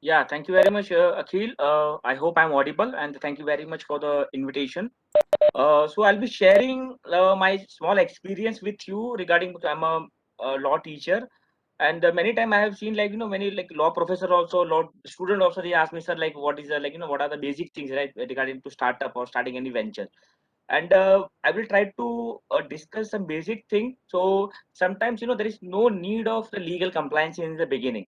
Yeah, thank you very much, Akhil. I hope I'm audible, and thank you very much for the invitation. So I'll be sharing my small experience with you regarding. I'm a law teacher, and many time I have seen, like, many, like, law professor also, law student also, they ask me, sir, like, what is the, like, what are the basic things, right, regarding to startup or starting any venture. And I will try to discuss some basic thing. So sometimes, there is no need of the legal compliance in the beginning,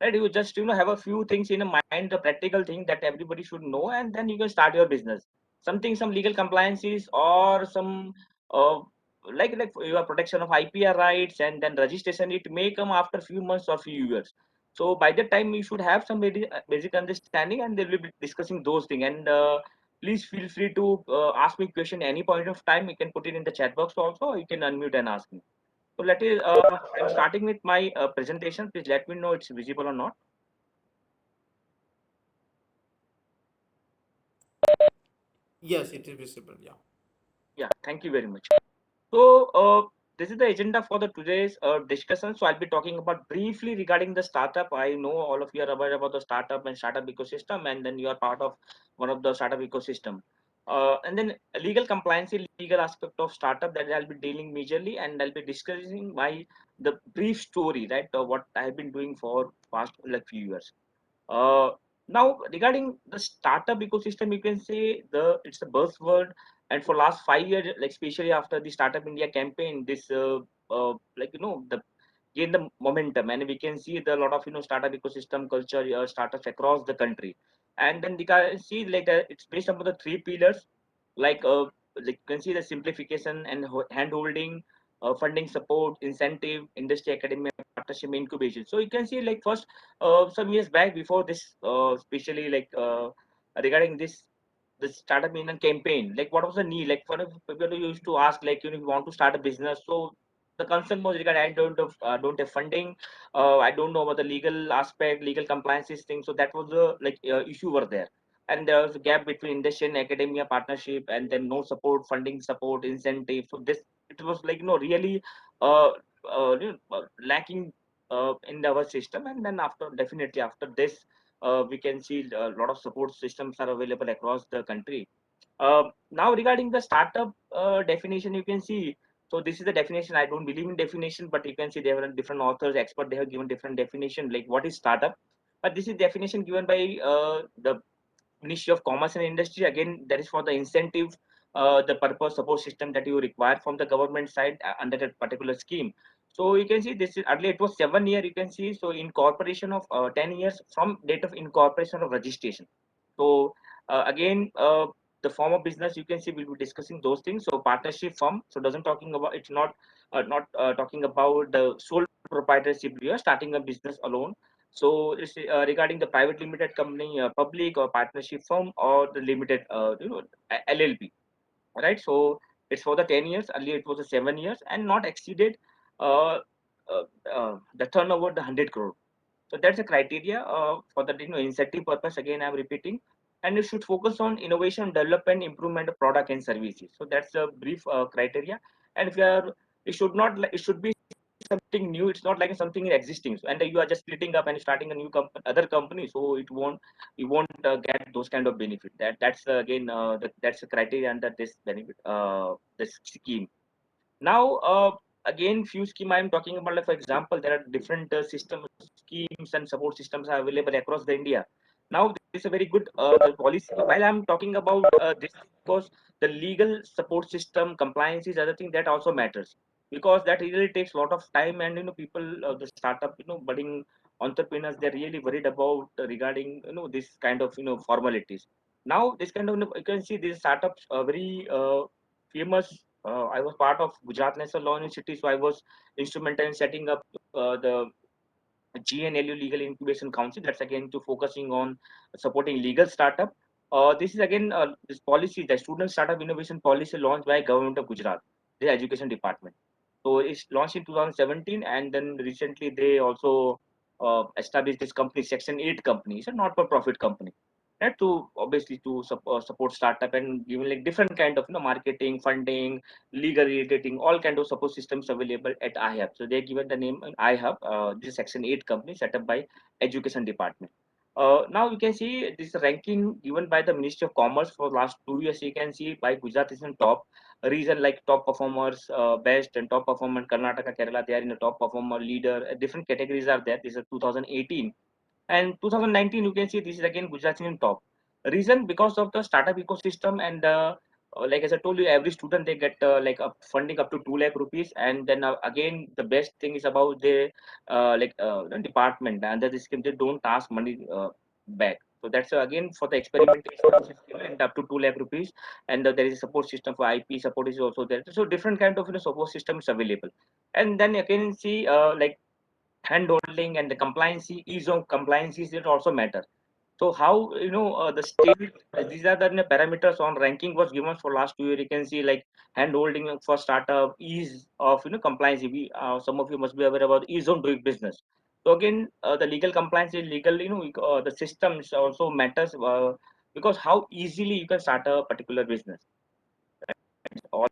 right? You just, have a few things in mind, the practical thing that everybody should know, and then you can start your business. Something, some legal compliances, or some uh, like your protection of IPR rights, and then registration, it may come after few months or few years. So by the time you should have some basic understanding, and they will be discussing those things. And please feel free to ask me question any point of time. You can put it in the chat box also, or you can unmute and ask me. So I'm starting with my presentation. Please let me know it's visible or not. Yes, it is visible. Yeah. Yeah, thank you very much. So this is the agenda for the today's discussion. So I'll be talking about briefly regarding the startup. I know all of you are aware about the startup and startup ecosystem, and then you are part of one of the startup ecosystem. And then legal compliance, legal aspect of startup, that I'll be dealing majorly, and I'll be discussing my the brief story, right? What I have been doing for past, like, few years. Uh, Now, regarding the startup ecosystem, you can say it's a buzzword, and for last 5 years, like, especially after the Startup India campaign, this like, the gain the momentum, and we can see the lot of, startup ecosystem culture, startups across the country. And then we can see, like, it's based upon the three pillars, like, like, you can see the simplification and hand holding, funding support, incentive, industry, academia, partnership, incubation. So you can see, like, first, some years back, before this, especially, like, regarding this startup in a campaign, like, what was the need, like, for people who used to ask, like, if you want to start a business. So the concern was regarding, I don't have funding, I don't know about the legal aspect, legal compliances thing. So that was the, like, issue were there. And there was a gap between industry and academia partnership, and then no support, funding support, incentive. So this, it was, like, really uh, lacking in our system. And then after, definitely after this, we can see a lot of support systems are available across the country. Now, regarding the startup definition, you can see. So this is the definition. I don't believe in definition, but you can see there are different authors, experts. They have given different definition, like what is startup. But this is definition given by the Ministry of Commerce and Industry. Again, that is for the incentive, the purpose support system that you require from the government side under that particular scheme. So you can see this is earlier it was 7 year. You can see, so incorporation of 10 years from date of incorporation of registration. So again, the form of business, you can see we'll be discussing those things. So partnership firm. So doesn't talking about, it's not talking about the sole proprietorship. You are starting a business alone. So it's regarding the private limited company, public or partnership firm, or the limited, LLP, right? So it's for the 10 years. Earlier it was a 7 years, and not exceeded uh, the turnover the 100 crore. So that's a criteria for the, incentive purpose. Again, I'm repeating, and it should focus on innovation, development, improvement of product and services. So that's a brief criteria. And if you are, it should not, it should be something new. It's not like something existing. So, and you are just splitting up and starting a new other company. So it won't, you won't get those kind of benefit. That's again, that's a criteria under this benefit, this scheme. Now, again, few scheme I'm talking about, like, for example, there are different system schemes and support systems are available across the India. Now, this is a very good the policy. While I'm talking about this, because the legal support system, compliance is other thing that also matters, because that really takes a lot of time. And people, the startup, budding entrepreneurs, they're really worried about regarding, this kind of, formalities. Now, this kind of, you can see these startups are very famous. I was part of Gujarat National Law University, so I was instrumental in setting up the GNLU Legal Incubation Council. That's again to focusing on supporting legal startup. This is again this policy, the Student Startup Innovation Policy launched by Government of Gujarat, the Education Department. So it's launched in 2017, and then recently they also established this company, Section 8 company. It's a not-for-profit company, right? To obviously to support startup and giving, like, different kind of, marketing, funding, legal relating, all kind of support systems available at iHub. So they given the name iHub. This is Section 8 company set up by Education Department. Now you can see this ranking given by the Ministry of Commerce for last 2 years. You can see by Gujarat is in top. Reason like top performers, best and top performer Karnataka, Kerala, they are in the top performer leader. Different categories are there. This is 2018 and 2019. You can see this is again Gujarat is in top. Reason because of the startup ecosystem and like as I told you, every student they get like a funding up to 2 lakh rupees, and then again the best thing is about the the department under the scheme they don't ask money back. So that's again for the experimentation this is given and up to 2 lakh rupees, and there is a support system for IP support is also there. So different kind of support system is available, and then again see hand holding and the compliance ease of compliance is it also matter. So how the state these are the parameters on ranking was given for last 2 years. You can see like hand holding for startup, ease of compliance. We some of you must be aware about ease of doing business. So again, the legal compliance is legal. The systems also matters because how easily you can start a particular business or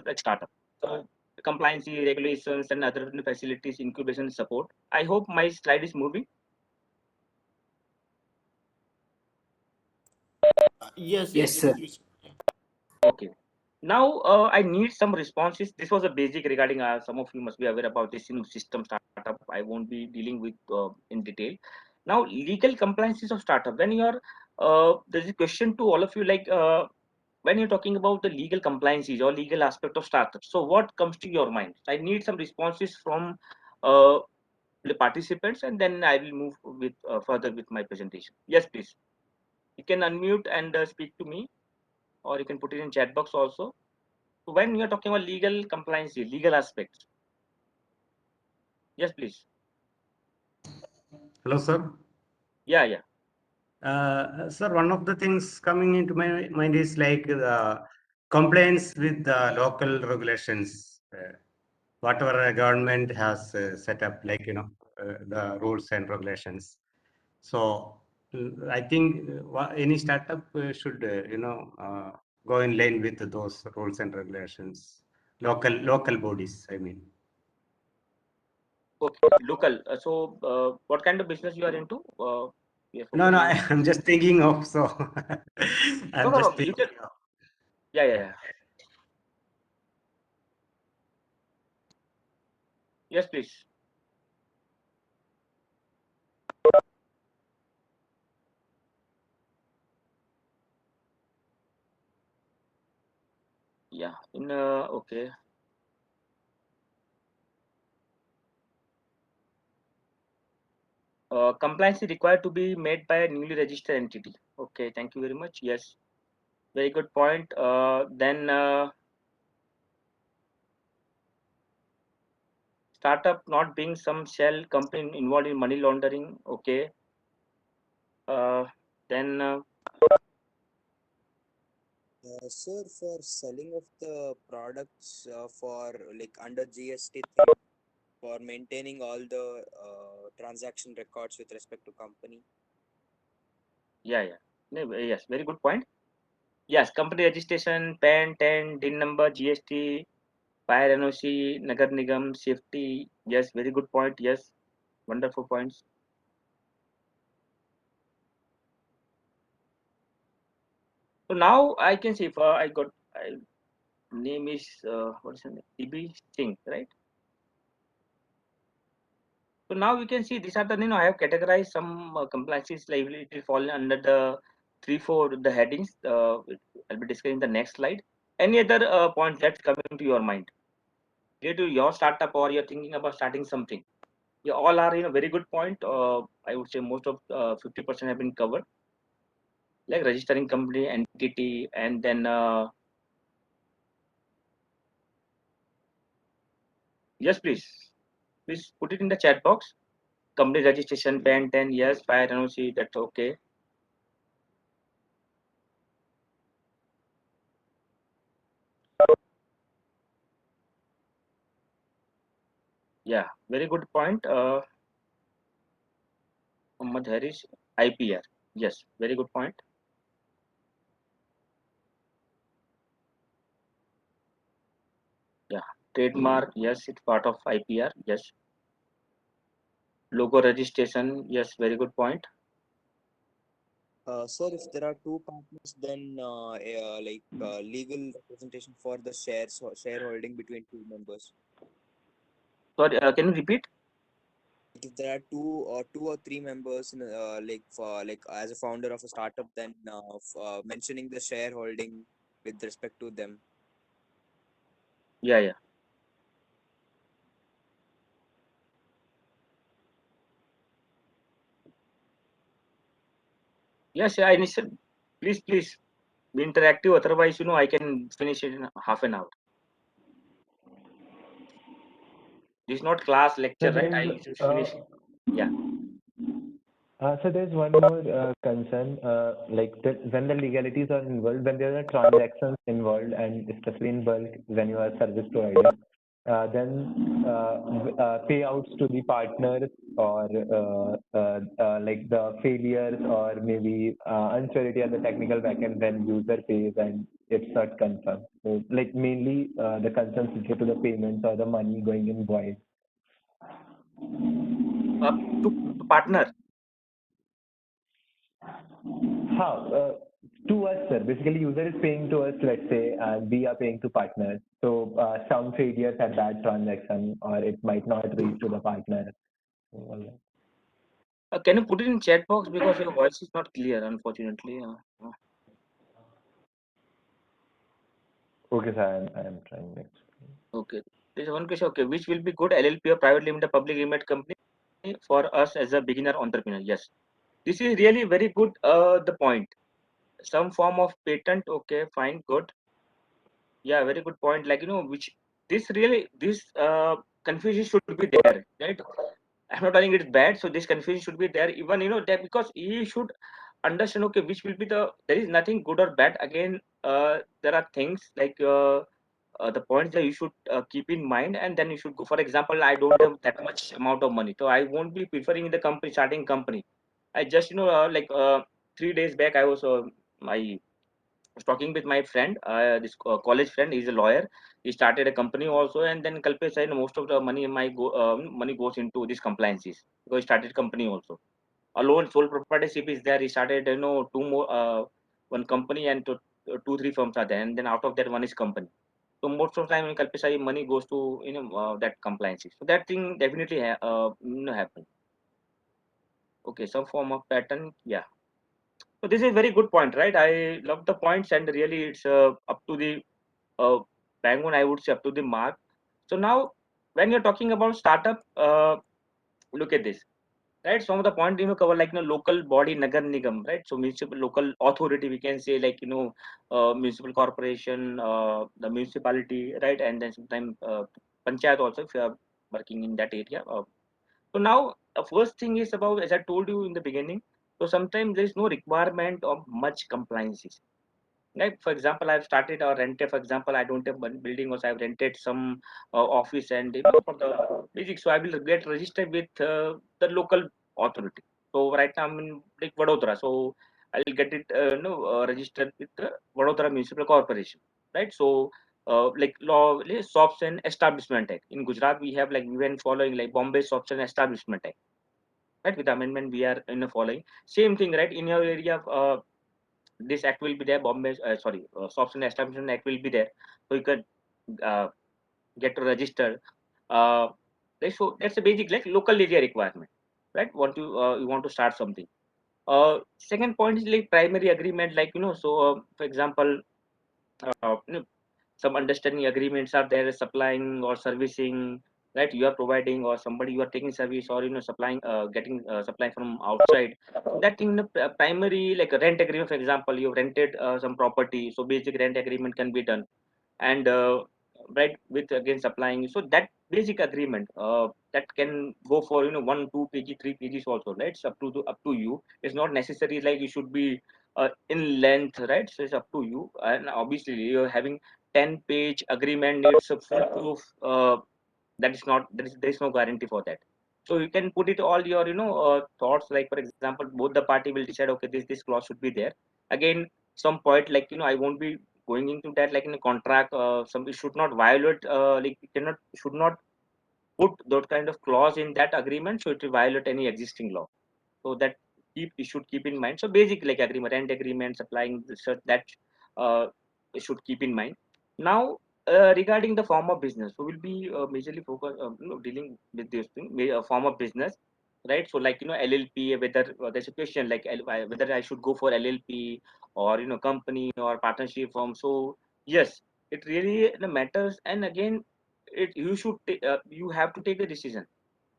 like startup. So compliance regulations and other facilities, incubation support. I hope my slide is moving. Yes, Yes, yes, it sir. is visible. Yeah. Okay. Now I need some responses. This was a basic regarding some of you must be aware about this system startup. I won't be dealing with in detail. Now legal compliances of startup. When you are there's a question to all of you like when you're talking about the legal compliances or legal aspect of startups. So what comes to your mind? I need some responses from uh, the participants, and then I will move with further with my presentation. Yes, please. You can unmute and speak to me, or you can put it in chat box also. When you're talking about legal compliance, legal aspects. Yes, please. Hello, sir. Yeah, yeah. Sir, one of the things coming into my mind is like compliance with the local regulations, whatever a government has set up, like, the rules and regulations. So I think any startup should, go in line with those rules and regulations, local bodies, I mean. Okay, local. What kind of business you are into? We are No, no, focusing. I'm just thinking of, so No, I'm no, just no. You thinking can. of. Yeah, yeah, yeah. Yes, please. Yeah. In okay. Compliance is required to be made by a newly registered entity. Okay. Thank you very much. Yes. Very good point. Then startup not being some shell company involved in money laundering. Okay. Uh, then Sir, for selling of the products for like under GST thing, for maintaining all the transaction records with respect to company. yeah, yeah. No, yes. Very good point. Yes, company registration, PAN, TAN, DIN number, GST, fire NOC, Nagar Nigam, safety. Yes, very good point. Yes, wonderful points. So now I can see if I got name is what is the name? TB Singh, right? So now you can see these are the I have categorized some compliances liability fall under the 3 4 the headings. I'll be discussing the next slide. Any other points that's coming to your mind related to your startup or you're thinking about starting something? Yeah, all are very good point. I would say most of 50% have been covered, like registering company entity, and then yes, please put it in the chat box. Company registration, PAN 10 yes, fire NOC, that's okay. Yeah, very good point. Muhammad Harris, IPR, yes, very good point. Yeah, trademark, yes, it's part of IPR, yes. Logo registration, yes, very good point. Sir, if there are two partners, then legal representation for the shareholding between two members. Sorry, can you repeat? If there are two or three members, as a founder of a startup, then mentioning the shareholding with respect to them. Yeah, yeah. Yes, yeah, I said, please be interactive. Otherwise, I can finish it in half an hour. This is not class So lecture, right? I there's should finish. Yeah. so there's one more concern, when the legalities are involved, when there are transactions involved, and especially in bulk when you are a service provider, then payouts to the partners or like the failures or maybe uncertainty on the technical backend when user pays and it's not confirmed. So like mainly the concerns related to the payments or the money going in void. To partner. How? To us, sir. Basically, user is paying to us, let's say, and we are paying to partners. So some failures at that transaction, or it might not reach to the partner. Can you put it in chat box because your voice is not clear, unfortunately. Okay, sir. I am trying next. Okay. There's one question. Okay, which will be good, LLP or private limited, public limited company for us as a beginner entrepreneur? Yes, this is really very good. The point. Some form of patent. Okay, fine, good. Yeah, very good point. Like which this confusion should be there, right? I'm not telling it's bad. So this confusion should be there. Even that because you should understand. Okay, which will be there is nothing good or bad. Again, there are things like the points that you should keep in mind, and then you should go. For example, I don't have that much amount of money, so I won't be preferring the company starting company. I just 3 days back I was talking with my friend, this college friend. He's a lawyer. He started a company also, and then Kalpesh said most of the money money goes into these compliances because he started company also. Alone sole proprietorship is there. He started two more one company and two three firms are there, and then out of that one is company. So most of the time in Kalpesai, money goes to that compliances. So that thing definitely happen. Okay, some form of pattern. Yeah. So this is a very good point, right? I love the points, and really it's up to the uh, bang on. I would say up to the mark. So now, when you're talking about startup, look at this, right? Some of the point cover like local body, nagar nigam, right? So municipal local authority, we can say like municipal corporation, the municipality, right? And then sometimes panchayat also if you are working in that area. So now the first thing is about, as I told you in the beginning. So sometimes there is no requirement of much compliances. Like for example, I've started or rented. For example, I don't have one building, or so I've rented some office, and for the basic. So I will get registered with the local authority. So right now I'm in like Vadodara, so I'll get it registered with the Vadodara Municipal Corporation, right? So like law, like, Shops and Establishment Act. In Gujarat, we have like we went following like Bombay Shops and Establishment Act, right? With the amendment, we are following same thing, right? In your area, this act will be there. Bombay, sorry, Shops and Establishment Act will be there, so you can uh, get to register. Uh, so that's a basic like local area requirement, right? You want to start something. Second point is like primary agreement, like So for example, uh, you know, some understanding agreements are there, supplying or servicing, right? You are providing, or somebody you are taking service, or supplying, getting supply from outside. That thing, primary like a rent agreement. For example, you rented some property, so basic rent agreement can be done, and right with again supplying. So that basic agreement that can go for 1 2 pg 3 pages also, right? It's up to you. It's not necessary like you should be in length, right? So it's up to you, and obviously you're having 10-page agreement needs a full proof. That is not there is no guarantee for that. So you can put it all your thoughts, like for example both the party will decide, okay, this clause should be there. Again, some point like I won't be going into that, like in a contract, some it should not violate, like you cannot should not put that kind of clause in that agreement, so it will violate any existing law. So that you should keep in mind. So basic like agreement, rent agreement, supplying research, that uh, you should keep in mind. Now regarding the form of business, so we'll be majorly focused dealing with this thing, form of business, right? So like LLP, whether there's a question like whether I should go for LLP or company or partnership firm. So yes, it really matters. And again, you should you have to take the decision.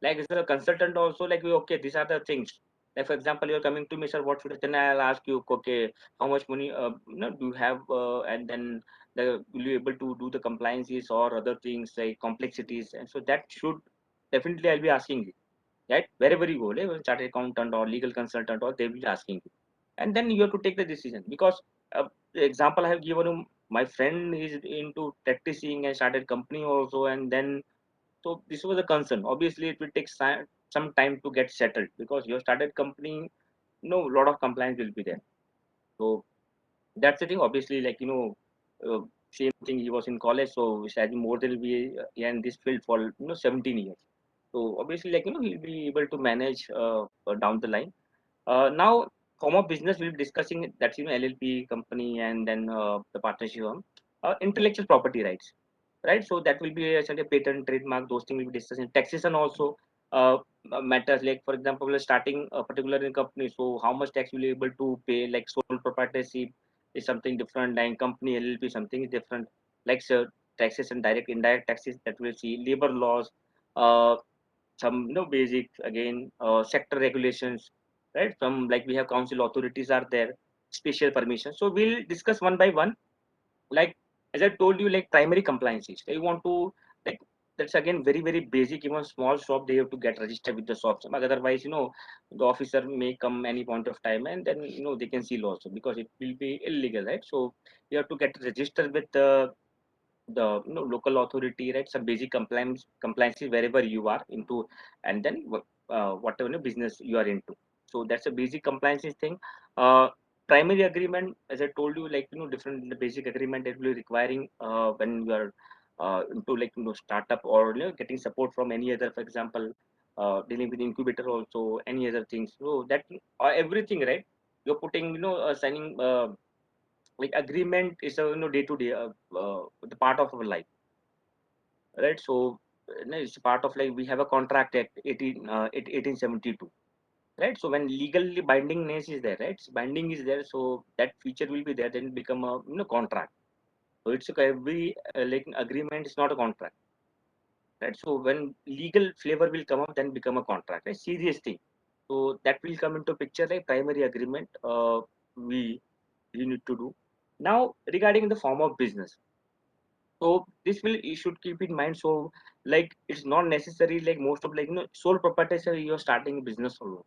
Like as a consultant also, like okay, these are the things. Like for example, you're coming to me, sir, what should I, then I'll ask you, okay, how much money do you have, and then will you able to do the compliances or other things like complexities, and so that should definitely I'll be asking you, right? Wherever you go, like chartered accountant or legal consultant, or they will be asking you, and then you have to take the decision. Because the example I have given you, my friend is into practicing and started company also, and then so this was a concern. Obviously, it will take some time to get settled because you have started company. A lot of compliance will be there. So that's the thing. Obviously, like same thing. He was in college, so he's having more than we in this field for 17 years. So obviously, like he'll be able to manage down the line. Now, form of business we'll be discussing that's LLP company and then the partnership firm. Intellectual property rights, right? So that will be essentially a patent, trademark, those things will be discussing. Taxation also matters. Like for example, we're starting a particular company, so how much tax will you able to pay? Like sole proprietorship is something different, and company LLP something is different. Like so taxation, direct, indirect taxes that we'll see, labor laws, uh, some basic again sector regulations, right? Some like we have council authorities are there, special permission. So we'll discuss one by one. Like as I told you, like primary compliances, they want to like that's again very very basic. Even small shop they have to get registered with the shops, but otherwise the officer may come any point of time and then they can seal also because it will be illegal, right? So you have to get registered with the local authority, right? Some basic compliances wherever you are into, and then whatever business you are into. So that's a basic compliances thing. Primary agreement, as I told you, like different the basic agreement that will be requiring when you are into like startup or getting support from any other, for example, dealing with incubator also, any other things. So that everything, right? You're putting signing like agreement is a day to day the part of our life, right? So it's part of like we have a contract act 1872, right? So when legally bindingness is there, right? So binding is there, so that feature will be there, then it become a contract. So it's like every like agreement is not a contract, right? So when legal flavor will come up, then become a contract, right? Serious thing. So that will come into picture like primary agreement we we need to do. Now regarding the form of business, so this will you should keep in mind. So like it's not necessary like most of like sole proprietorship you're starting a business alone,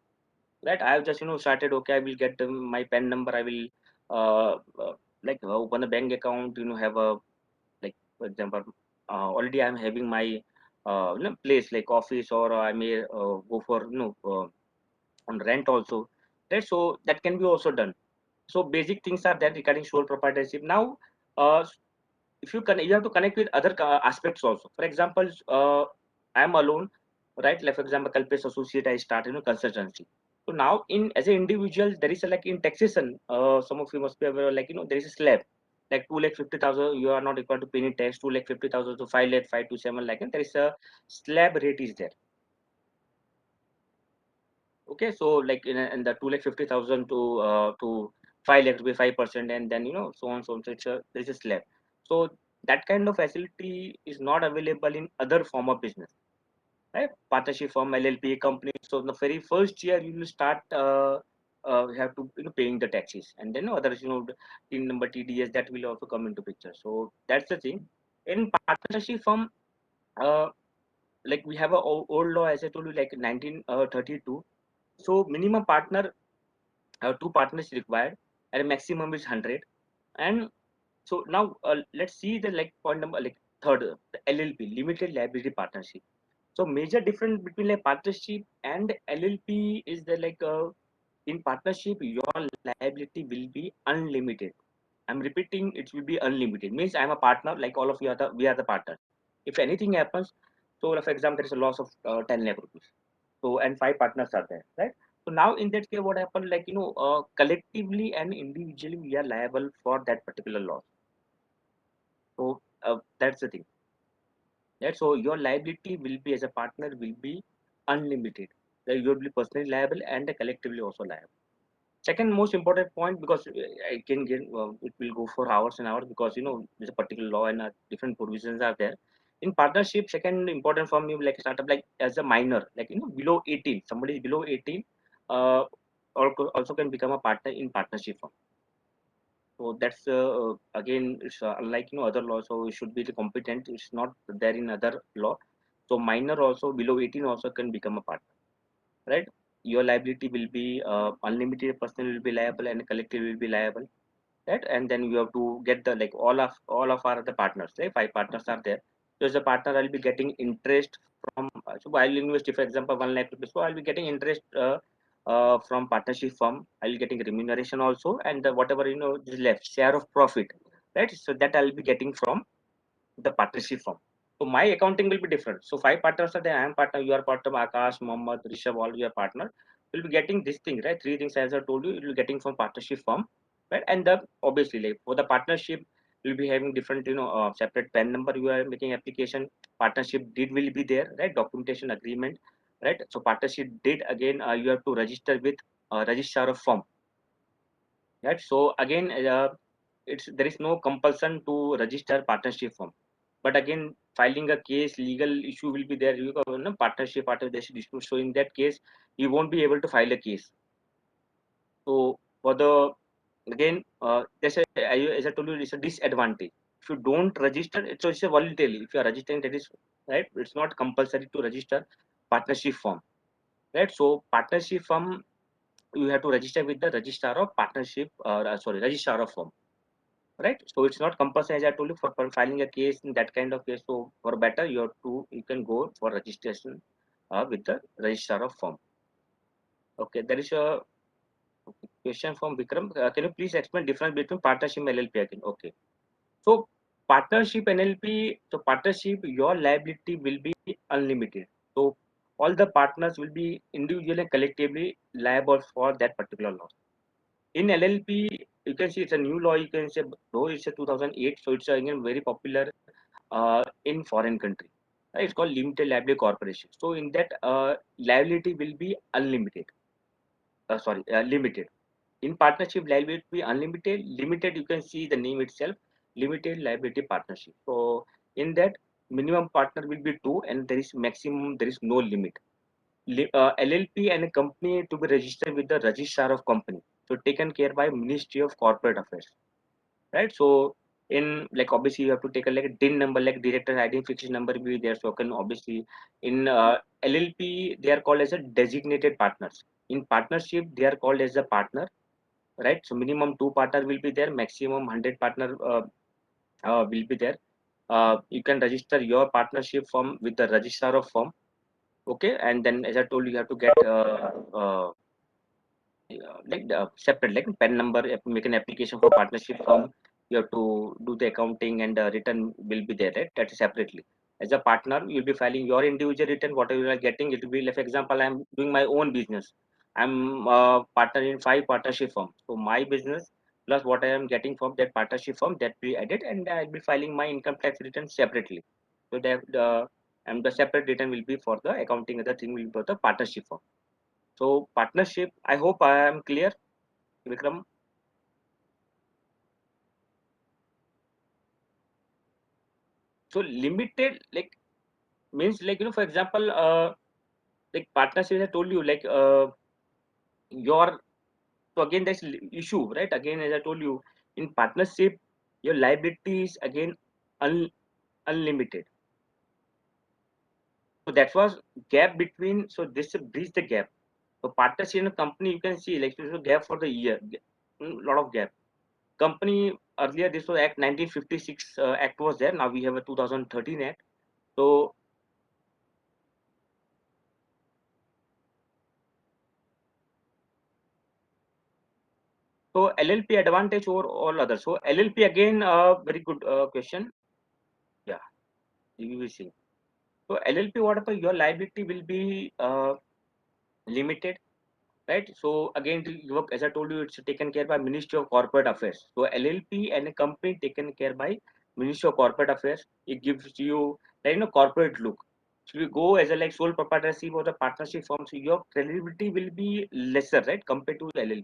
right? I've just started, okay, I will get my pen number, I will uh, uh open a bank account, have a like for example already I'm having my place like office, or I may go for on rent also, right? So that can be also done. So basic things are there regarding sole proprietorship. Now uh, if you have to connect with other aspects also. For example, I am alone, right? Like for example, Kalpesh associate, I start consultancy. So now in as an individual, there is a like in taxation. Some of you must be aware, like there is a slab. Like 2,50,000, you are not required to pay any tax. 2,50,000 to 5 lakh, 5 to 7 lakh, and there is a slab rate is there. Okay, so like in the 2,50,000 to 5 lakh to be 5%, and then so on so on. So it's a there is a slab. So that kind of facility is not available in other form of business, right? Partnership firm, LLP company. So in the very first year you will start you have to paying the taxes, and then others the TIN number, TDS, that will also come into picture. So that's the thing. In partnership firm, uh, like we have a old law, as I told you, like 1932. So minimum partner, two partners required, and a maximum is 100. And so now let's see the like point number like third, the LLP, limited liability partnership. So major difference between like partnership and LLP is that like in partnership your liability will be unlimited. I'm repeating, it will be unlimited. Means I'm a partner, like all of you are the we are the partners. If anything happens, so for example there is a loss of 10 lakh rupees. So and five partners are there, right? So now in that case, what happened? Like collectively and individually, we are liable for that particular loss. So that's the thing. Right? So your liability will be as a partner will be unlimited. Like you will be personally liable and collectively also liable. Second most important point, because I can get it will go for hours and hours, because there's a particular law and different provisions are there. In partnership, second important for me, like startup, like as a minor, like below 18, somebody is below 18, uh, also can become a partner in partnership firm. So that's again, it's unlike other laws, so it should be the competent. It's not there in other law. So minor also below 18 also can become a partner, right? Your liability will be unlimited. Person will be liable and collective will be liable, right? And then you have to get the, like, all of our the partners, right? 5 partners are there. So as a partner, I'll be getting interest from. So I'll invest, for example, 1 lakh rupees. So I'll be getting interest from partnership firm. I'll be getting remuneration also, and whatever is left, share of profit, right? So that I'll be getting from the partnership firm. So my accounting will be different. So 5 partners are there. I am partner. You are partner. Akash, Mohammed, Rishabh, all your partner will be getting this thing, right? 3 things as I told you, you will be getting from partnership firm, right? And the obviously, like, for the partnership, you'll be having different, separate PAN number. You are making application. Partnership deed will be there, right? Documentation agreement, right? So partnership deed, again, you have to register with registrar of firm, right? So again, it's there is no compulsion to register partnership firm, but again, filing a case, legal issue will be there. You know, partnership partner they should issue. So in that case, you won't be able to file a case. So for the, again, as I told you, it's a disadvantage. If you don't register, it's a voluntary. If you are registering, that is right. It's not compulsory to register partnership firm, right? So partnership firm, you have to register with the registrar of partnership. Sorry, registrar of firm, right? So it's not compulsory, as I told you, for filing a case in that kind of case. So for better, you can go for registration with the registrar of firm. Okay, there is a question from Vikram. Can you please explain difference between partnership and LLP again? Okay, so partnership and LLP. So partnership, your liability will be unlimited. So all the partners will be individually and collectively liable for that particular loss. In LLP, you can see it's a new law. You can say, though it's a 2008, so it's again very popular in foreign country. It's called limited liability corporation. So in that, liability will be unlimited. Limited. In partnership, liability will be unlimited. Limited, you can see the name itself, limited liability partnership. So in that, minimum partner will be 2, and there is maximum. There is no limit. LLP and a company to be registered with the registrar of company. So taken care by Ministry of Corporate Affairs, right? So in, like, obviously you have to take a, like, a DIN number, like director identification number will be there. So can obviously in LLP they are called as a designated partners. In partnership they are called as a partner, right? So minimum 2 partner will be there, maximum 100 partner will be there. You can register your partnership firm with the registrar of firm. Okay, and then as I told you, you have to get like the separate, like PAN number. Make an application for partnership firm. You have to do the accounting, and the return will be there, right? That is separately. As a partner, you'll be filing your individual return. Whatever you are getting, it will be, like, for example, I'm doing my own business. I'm a partner in 5 partnership firm. So my business plus what I am getting from that partnership firm, that will be added, and I'll be filing my income tax return separately. So that and the separate return will be for the accounting. Other thing will be for the partnership firm. So partnership, I hope I am clear, Vikram. So limited, like, means, like, for example, like partnership, I told you, like, your, so again that's issue, right? Again, as I told you, in partnership, your liability is again un, unlimited. So that was gap between. So this bridge the gap. So partnership in a company, you can see, like, there's a gap for the year, lot of gap. Company earlier, this was Act 1956 Act was there. Now we have a 2013 Act. So LLP advantage over all others. So LLP again, very good question. Yeah, we will see. So LLP, whatever your liability will be limited. right? So again, as I told you, it's taken care by Ministry of Corporate Affairs. So LLP and a company taken care by Ministry of Corporate Affairs. It gives you like corporate look. So you go as a like sole proprietorship or the partnership firm, so your credibility will be lesser, right, compared to LLP.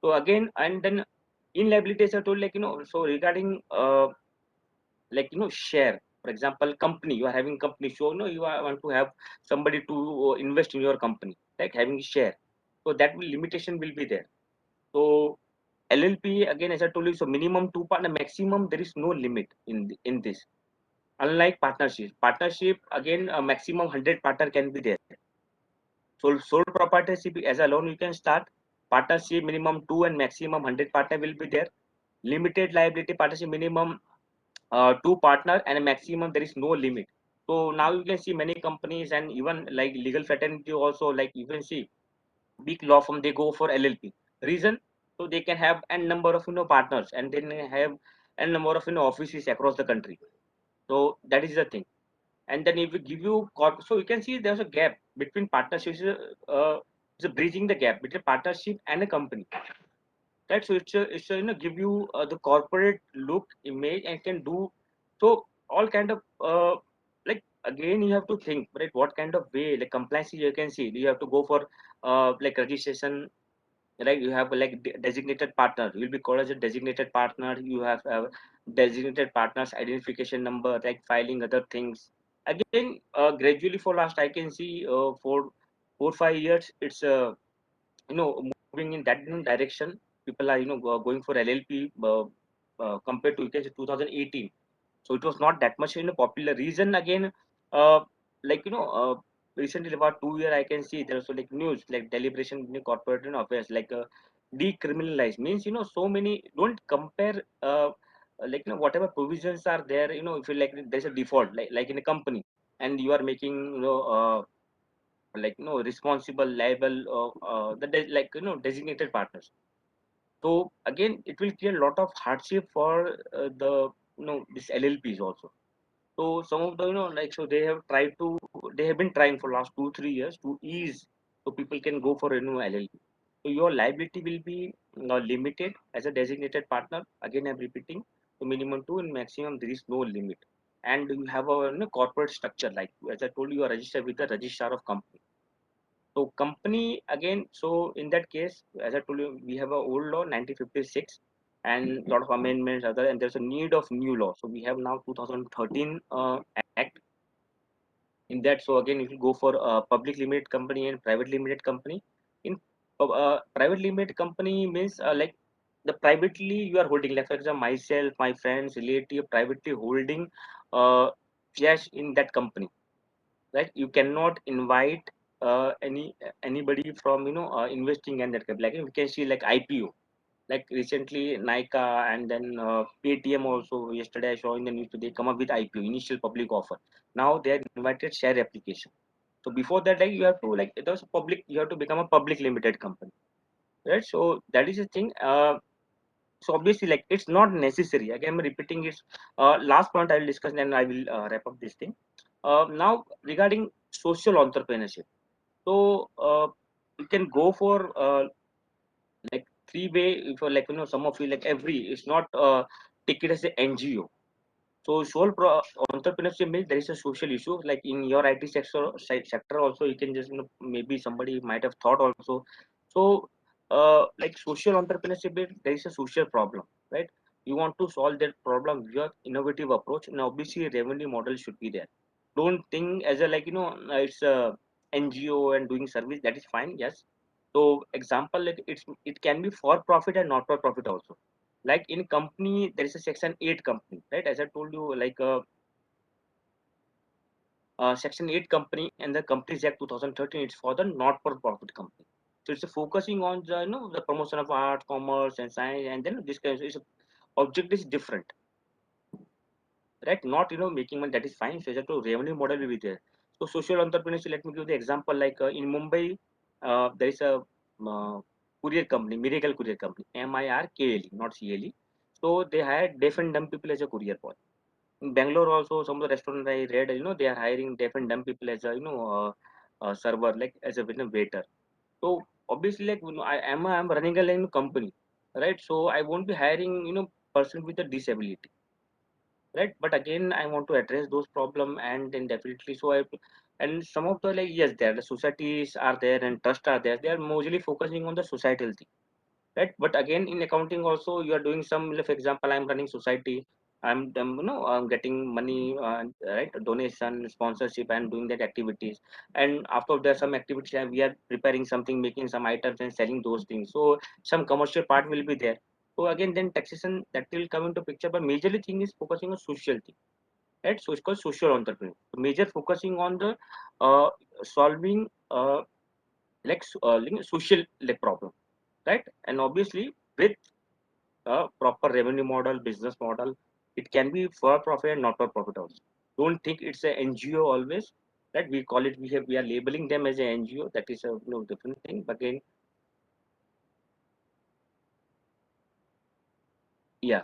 So again, and then in liabilities, I told like so regarding like share. For example, company, you are having company, so want to have somebody to invest in your company, like having share. So that will limitation will be there. So LLP again, as I told you, so minimum two partner, maximum there is no limit in this. Unlike partnership again, a maximum 100 partner can be there. So sole proprietorship as a loan you can start. Partnership minimum 2 and maximum 100 partner will be there. Limited liability partnership minimum two partner and a maximum there is no limit. So now you can see many companies and even like legal fraternity also, like you can see big law firm, they go for LLP. Reason? So they can have n number of partners, and then have n number of offices across the country. So that is the thing. And then if we give you so you can see there's a gap between partnerships. It's bridging the gap between partnership and a company, right? So it's a give you the corporate look image and can do so all kind of like again you have to think, right, what kind of way like compliance you can see you have to go for like registration, right? You have like designated partner, you'll be called as a designated partner. You have designated partners identification number, like filing other things. Again, gradually for last I can see for 4 5 years it's moving in that direction. People are going for LLP compared to you can say 2018. So it was not that much popular. Reason again, uh, like recently about 2 year I can see there's also like news like deliberation in the corporate affairs, like decriminalize means so many don't compare like whatever provisions are there. If you like there's a default like in a company, and you are making like responsible liable the like designated partners. So again it will create a lot of hardship for the this LLPs also. So some of the like so they have been trying for last 2 3 years to ease so people can go for LLP. So your liability will be limited as a designated partner. Again I'm repeating, so minimum two and maximum there is no limit. And you have a corporate structure, like as I told you, you are registered with the registrar of company. So company again, so in that case, as I told you, we have a old law 1956 and lot of amendments other, and there's a need of new law. So we have now 2013 Act in that. So again, if you go for a public limited company and private limited company, in private limited company means like the privately you are holding, like for example, myself, my friends, relative, privately holding shares in that company, right? You cannot invite anybody from investing in that company. Like we can see like IPO, like recently Nika and then Paytm also. Yesterday I saw in the news they come up with IPO, initial public offer. Now they are invited share application. So before that, like you have to like it was public, you have to become a public limited company, right? So that is the thing. So obviously like it's not necessary. Again I'm repeating it. Last point I will discuss, then I will wrap up this thing. Now regarding social entrepreneurship, so you can go for like three way. If like some of you like every it's not take it as a NGO. So entrepreneurship means there is a social issue, like in your IT sector also you can just maybe somebody might have thought also. So like social entrepreneurship means there is a social problem, right? You want to solve that problem with your innovative approach, and obviously revenue model should be there. Don't think as a like it's a NGO and doing service, that is fine, yes. So example, like it can be for profit and not for profit also. Like in company there is a section 8 company, right? As I told you, like section 8 company and the Companies Act 2013, it's for the not for profit company. So it's focusing on the the promotion of art, commerce and science, and then this kind of object is different, right? Not making money, that is fine. So it's a revenue model will be there. So social entrepreneurship, let me give the example, like in Mumbai there is a uh, courier company, Miracle Courier Company, MIRKLE, not CLE. So they hired deaf and dumb people as a courier boy. In Bangalore also, some of the restaurants I read, they are hiring deaf and dumb people as a server, like as a waiter. So obviously like I'm running a company, right? So I won't be hiring person with a disability, right? But again I want to address those problem, and then definitely so I and some of the like yes there the societies are there and trust are there, they are mostly focusing on the societal thing, right? But again in accounting also you are doing some, for example I'm running society, I'm getting money, right, donation sponsorship and doing that activities, and after there some activities we are preparing something, making some items and selling those things, so some commercial part will be there. So again then taxation that will come into picture, but majorly thing is focusing on social thing, right? So it's called social entrepreneur. So major focusing on the solving social like problem, right? And obviously with a proper revenue model, business model, it can be for profit and not for profit also. Don't think it's a NGO always, right? We call it, we are labeling them as a NGO. That is a different thing. But again, yeah.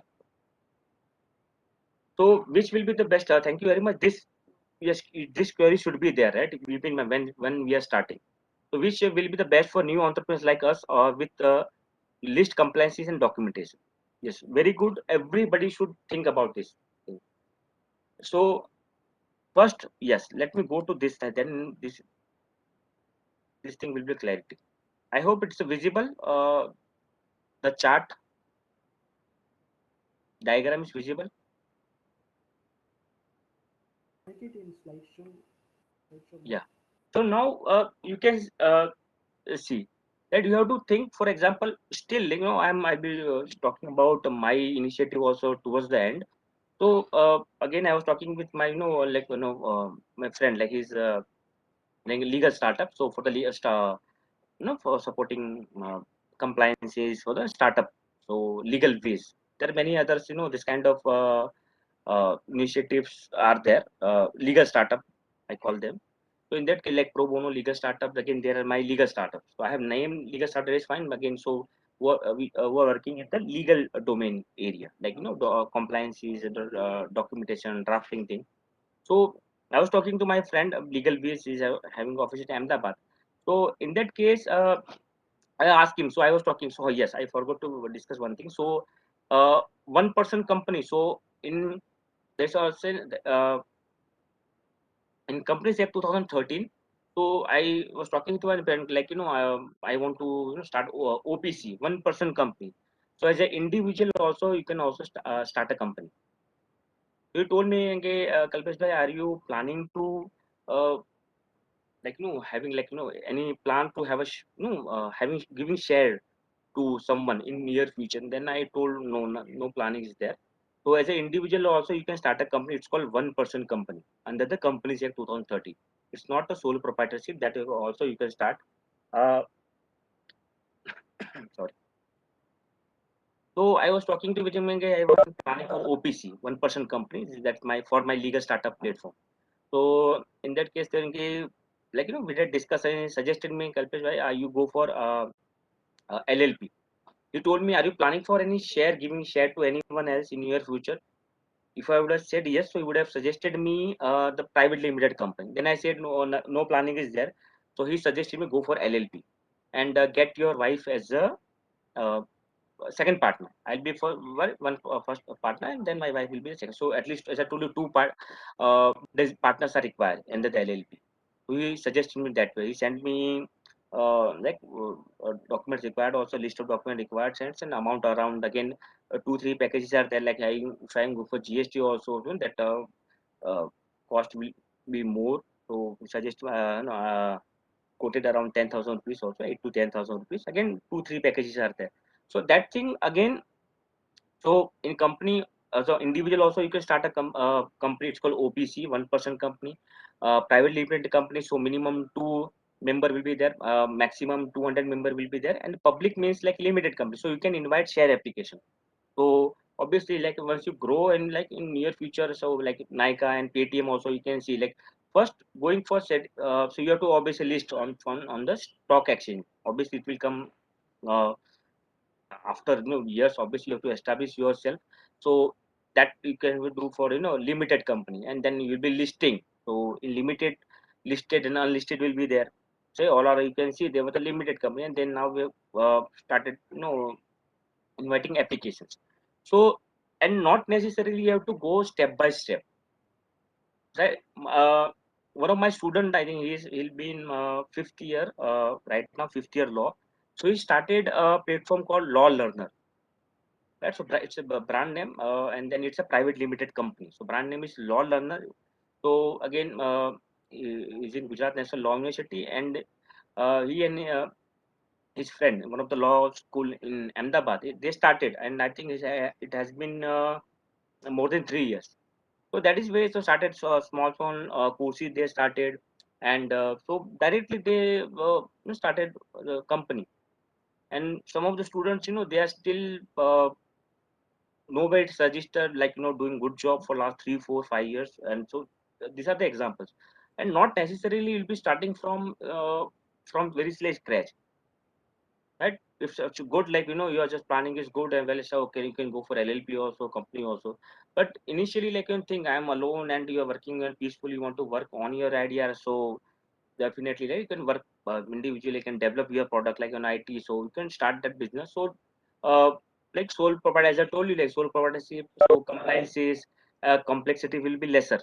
So which will be the best? Thank you very much. This yes, this query should be there, right? Even when we are starting. So which will be the best for new entrepreneurs like us, or with list compliances and documentation? Yes, very good. Everybody should think about this thing. So first, yes, let me go to this, then this thing will be clarity. I hope it's visible. The chart diagram is visible. Yeah. So now you can see that you have to think. For example, still I'll be talking about my initiative also towards the end. So again, I was talking with my my friend, like he's like a legal startup. So for the legal for supporting compliances for the startup, so legal ways. There are many others, this kind of initiatives are there, legal startup I call them. So in that case, like pro bono legal startups, again there are my legal startups, so I have named legal startup is fine, but again so we're working in the legal domain area, like the compliances, documentation, drafting thing. So I was talking to my friend, legal base is having office at Ahmedabad. So in that case, I asked him. So I was talking. So yes, I forgot to discuss one thing. So one person company. So in there's also in companies Act 2013. So I was talking to my friend, like I want to start OPC, one person company. So as an individual also you can also start a company. So he told me, okay, Kalpesh bhai, are you planning to uh, having any plan to have a having giving share to someone in near future? And then I told no, no, no planning is there. So as an individual also you can start a company. It's called one person company under the Companies Act 2030. It's not a sole proprietorship, that also you can start. uh, Sorry. So I was talking to Vijay Menge, I was planning for OPC, one person company. That's my for my legal startup platform. So in that case then we did discuss and suggested me, Kalpesh bhai, you go for LLP. He told me, are you planning for any share, giving share to anyone else in your future? If I would have said yes, so he would have suggested me the private limited company. Then I said no, no, no planning is there. So he suggested me go for LLP and get your wife as a uh, second partner. I'll be for one first partner, and then my wife will be the second. So at least, as I told you, these partners are required in the LLP. He suggested me that way. He sent me documents required, also list of documents required, sends an amount around again. Two three packages are there. Like I try and go for GST also, that uh, cost will be more. So suggest quoted around 10,000 rupees also, 8 to 10,000 rupees. Again, two, three packages are there. So that thing again, so in company, so individual also you can start a company. It's called OPC, one person company, private limited company. So minimum two member will be there, maximum 200 member will be there, and public means like limited company. So you can invite share application. So obviously, like once you grow and like in near future, so like Nika and Paytm also you can see like first going for set. So you have to obviously list on the stock exchange. Obviously, it will come uh, after years. Obviously, you have to establish yourself. So that you can do for limited company, and then you'll be listing. So in limited, listed and unlisted will be there. say all are, you can see they were the limited company, and then now we have started inviting applications. So, and not necessarily you have to go step by step, right? One of my student, I think he'll be in fifth year right now, fifth year law. So he started a platform called Law Learner. Right, so it's a brand name, and then it's a private limited company. So brand name is Law Learner. So again, he's in Gujarat National Law University, and he and his friend, one of the law school in Ahmedabad, they started, and I think it has been more than 3 years. So that is where so started small courses they started, and so directly they started the company. And some of the students, they are still nowhere it's registered, like doing good job for last 3 4 5 years, and so these are the examples. And not necessarily you'll be starting from very scratch, right? If such a good, like you are just planning is good and well, so okay, you can go for LLP also, company also. But initially, like you think I am alone and you are working and peacefully, you want to work on your idea, so definitely, right, you can work individually, you can develop your product like an IT, so you can start that business. So uh, like sole proprietor, as I told you, like sole proprietorship, so compliances, complexity will be lesser,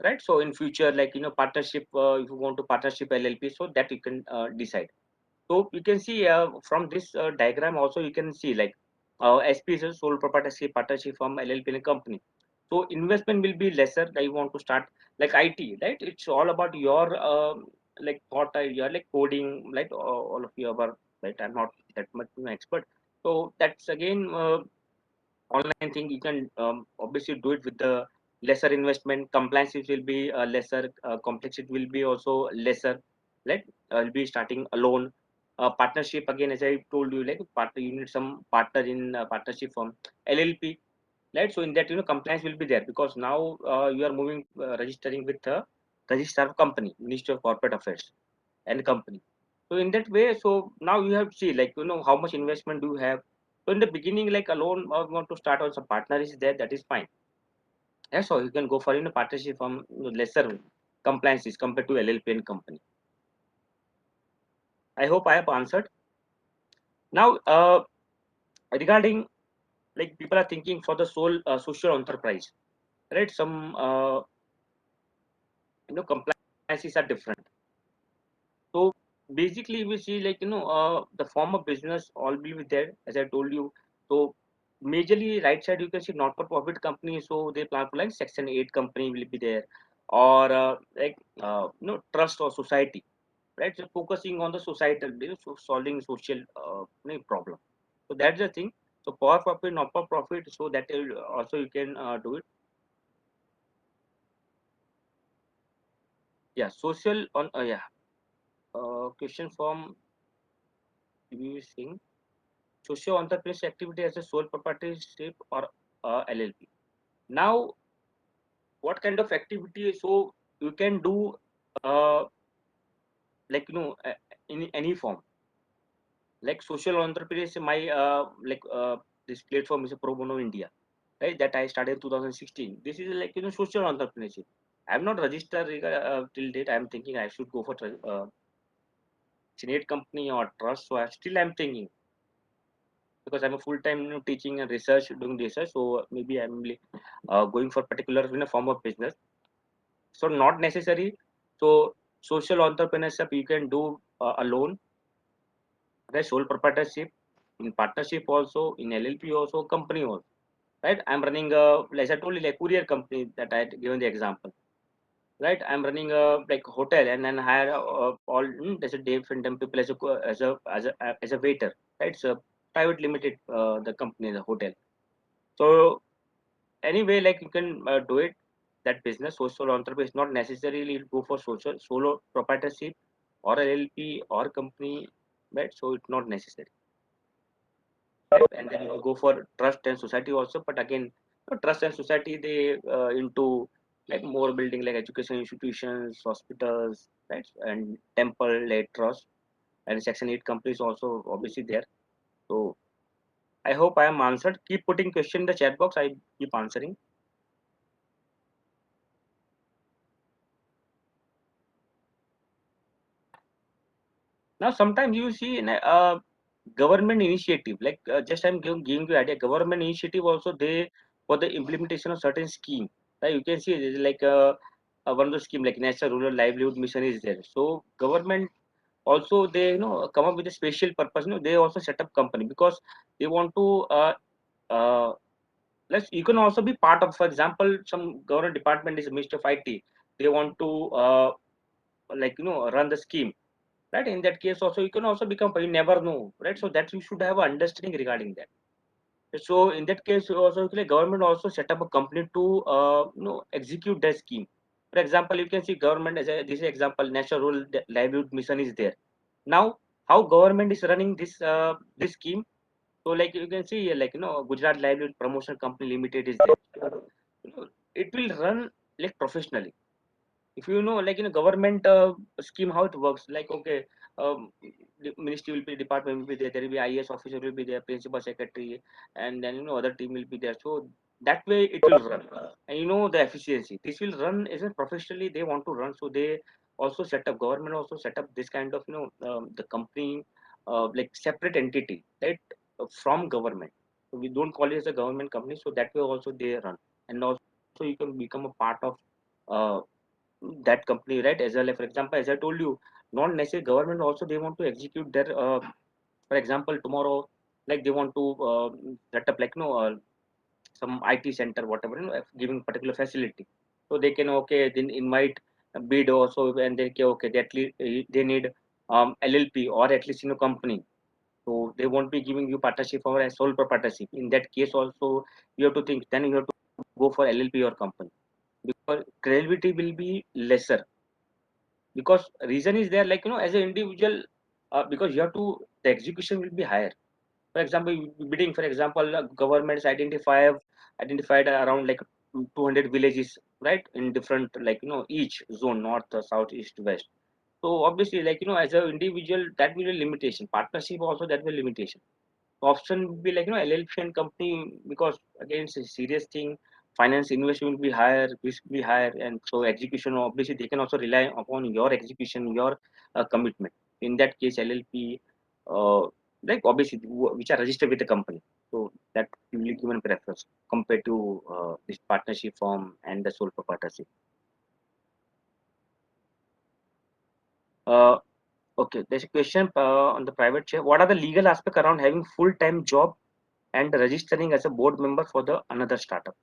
right? So in future, like partnership, if you want to partnership LLP, so that you can decide. So you can see from this diagram also, you can see like SP is a sole proprietorship partnership from LLP in a company. So investment will be lesser. Like you want to start like IT, right? It's all about your like thought idea, like coding, like all of you are, right? I'm not that much an expert. So that's again online thing. You can obviously do it with the lesser investment. Compliances will be lesser. Complexity will be also lesser. Right? I'll be starting alone. Partnership again, as I told you, like partner, you need some partner in partnership from LLP, right? So in that, compliance will be there, because now you are moving registering with the register of company, Ministry of Corporate Affairs and company. So in that way, so now you have to see, like how much investment do you have. So in the beginning, like alone, want to start on some partner is there, that is fine. Yeah, so you can go for partnership from lesser compliances compared to LLP and company. I hope I have answered. Now, regarding, like, people are thinking for the sole social enterprise, right? Some compliances are different. So basically, we see, like the form of business all will be there, as I told you. So majorly right side you can see not for profit company. So they plan for like Section 8 company will be there, or like trust or society, right? So focusing on the societal, so solving social problem. So that's the thing. So for profit, not for profit. So that will also you can do it. Yeah, social on yeah. Question from you Singh. Socio entrepreneurship activity as a sole proprietorship or LLP. Now, what kind of activity? So you can do uh, like in any form. Like social entrepreneurship, my this platform is a Pro Bono India, right? That I started in 2016. This is like social entrepreneurship. I'm not registered till date. I'm thinking I should go for Senate company or trust. So I still I'm thinking, because I'm a full time teaching and research, doing research. So maybe I'm going for particular form of business. So not necessary. So social entrepreneurship you can do alone, right? Sole proprietorship, in partnership also, in LLP also, company also, right? I'm running a, as I told you, like courier company that I had given the example, right? I'm running a like hotel, and then hire all there's a different people as a waiter, right? It's a private limited the company, the hotel. So anyway, like you can do it, that business. Social entrepreneur is not necessarily go for social solo proprietorship or LLP or company, right? So it's not necessary, right? And then you go for trust and society also, but again, trust and society, they into like more building like education institutions, hospitals, right? And temple led trust, and Section 8 companies also obviously there. So I hope I am answered. Keep putting question in the chat box, I keep answering. Now, sometimes you see in a government initiative, like just I'm giving you idea, government initiative also they for the implementation of certain scheme. Right? You can see it is like one of the scheme like National Rural Livelihood Mission is there. So government also they come up with a special purpose. They also set up company because they want to uh, let's you can also be part of, for example, some government department is Ministry of IT. They want to like run the scheme, right? In that case also you can also become, you never know, right? So that you should have an understanding regarding that. So in that case you also like government also set up a company to execute that scheme. For example, you can see government as a, this is example, National Rural Livelihood Mission is there. Now how government is running this scheme. So like you can see like Gujarat Livelihood Promotion Company Limited is there. You know, it will run like professionally. If you know like government scheme how it works, like okay, the ministry will be, department will be there, there will be IAS officer will be there, principal secretary, and then other team will be there. So that way it will run, and the efficiency, this will run as a professionally they want to run. So they also set up, government also set up this kind of the company like separate entity, right, from government. So we don't call it as a government company, so that way also they run. And also you can become a part of uh, that company, right? As well, like, for example, as I told you, not necessarily government also they want to execute their for example tomorrow, like they want to set up like some IT center, whatever, giving particular facility. So they can okay then invite a bid also, and they can okay they at least they need LLP or at least company. So they won't be giving you partnership or a sole proprietorship. In that case also you have to think, then you have to go for LLP or company, because credibility will be lesser. Because reason is there, like as an individual, because you have to, the execution will be higher. For example, bidding, for example, governments identified around like 200 villages, right, in different like each zone, north, south, east, west. So obviously like as an individual that will be limitation, partnership also that will limitation. Option would be like LLP and company, because again it's a serious thing. Finance investment will be higher, risk will be higher, and so execution obviously they can also rely upon your execution, your commitment. In that case, LLP, like obviously which are registered with the company, so that will be given preference compared to this partnership form and the sole proprietorship. Uh, okay, there's a question on the private share. What are the legal aspects around having full-time job and registering as a board member for the another startup?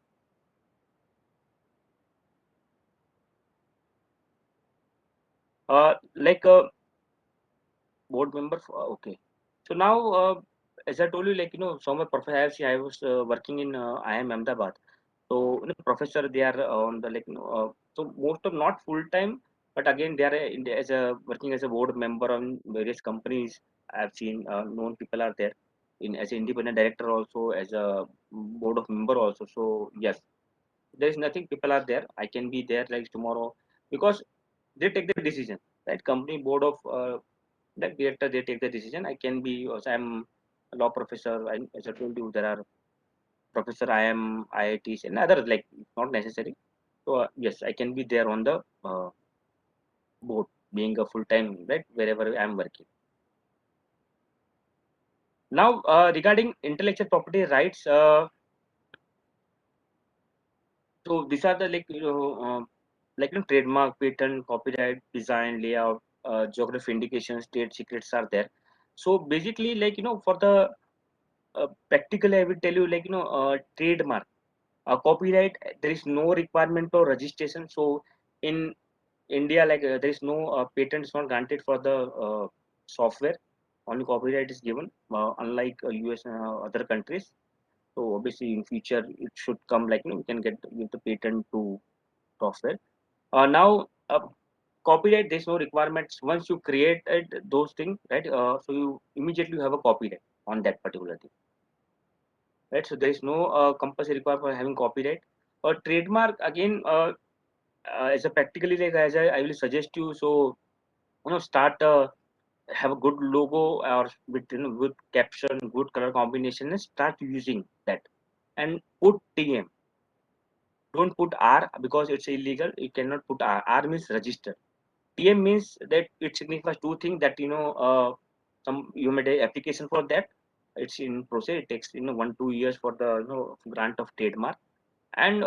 Like a board member. Okay. So now, as I told you, like so my professor, I was working in IIM Ahmedabad. So professor, they are on the like so most of not full time, but again they are as a working as a board member on various companies. I've seen known people are there in as an independent director also, as a board of member also. So yes, there is nothing, people are there, I can be there like tomorrow, because they take the decision, right? Company board of the director, they take the decision. I can be also, I'm a law professor, as I told you, there are professor, I am IITs and other like not necessary. So yes, I can be there on the board, being a full time, right, wherever I'm working. Now regarding intellectual property rights, so these are the like like trademark, patent, copyright, design, layout, geography indications, state secrets are there. So basically, like for the practically, I will tell you like trademark, copyright. There is no requirement for registration. So in India, like there is no patent is not granted for the software. Only copyright is given, unlike US and other countries. So obviously, in future, it should come like we can get the patent to software. Now, copyright, there's no requirements. Once you created those things, right? So you immediately have a copyright on that particular thing, right? So there is no compulsory requirement for having copyright. Or trademark again, as a practically like as I will suggest you. So start have a good logo or with good caption, good color combination, and start using that. And put TM. Don't put R because it's illegal. You cannot put R. R means register. TM means that it signifies two things, that some you made a application for that. It's in process. It takes 1-2 years for the grant of trademark. And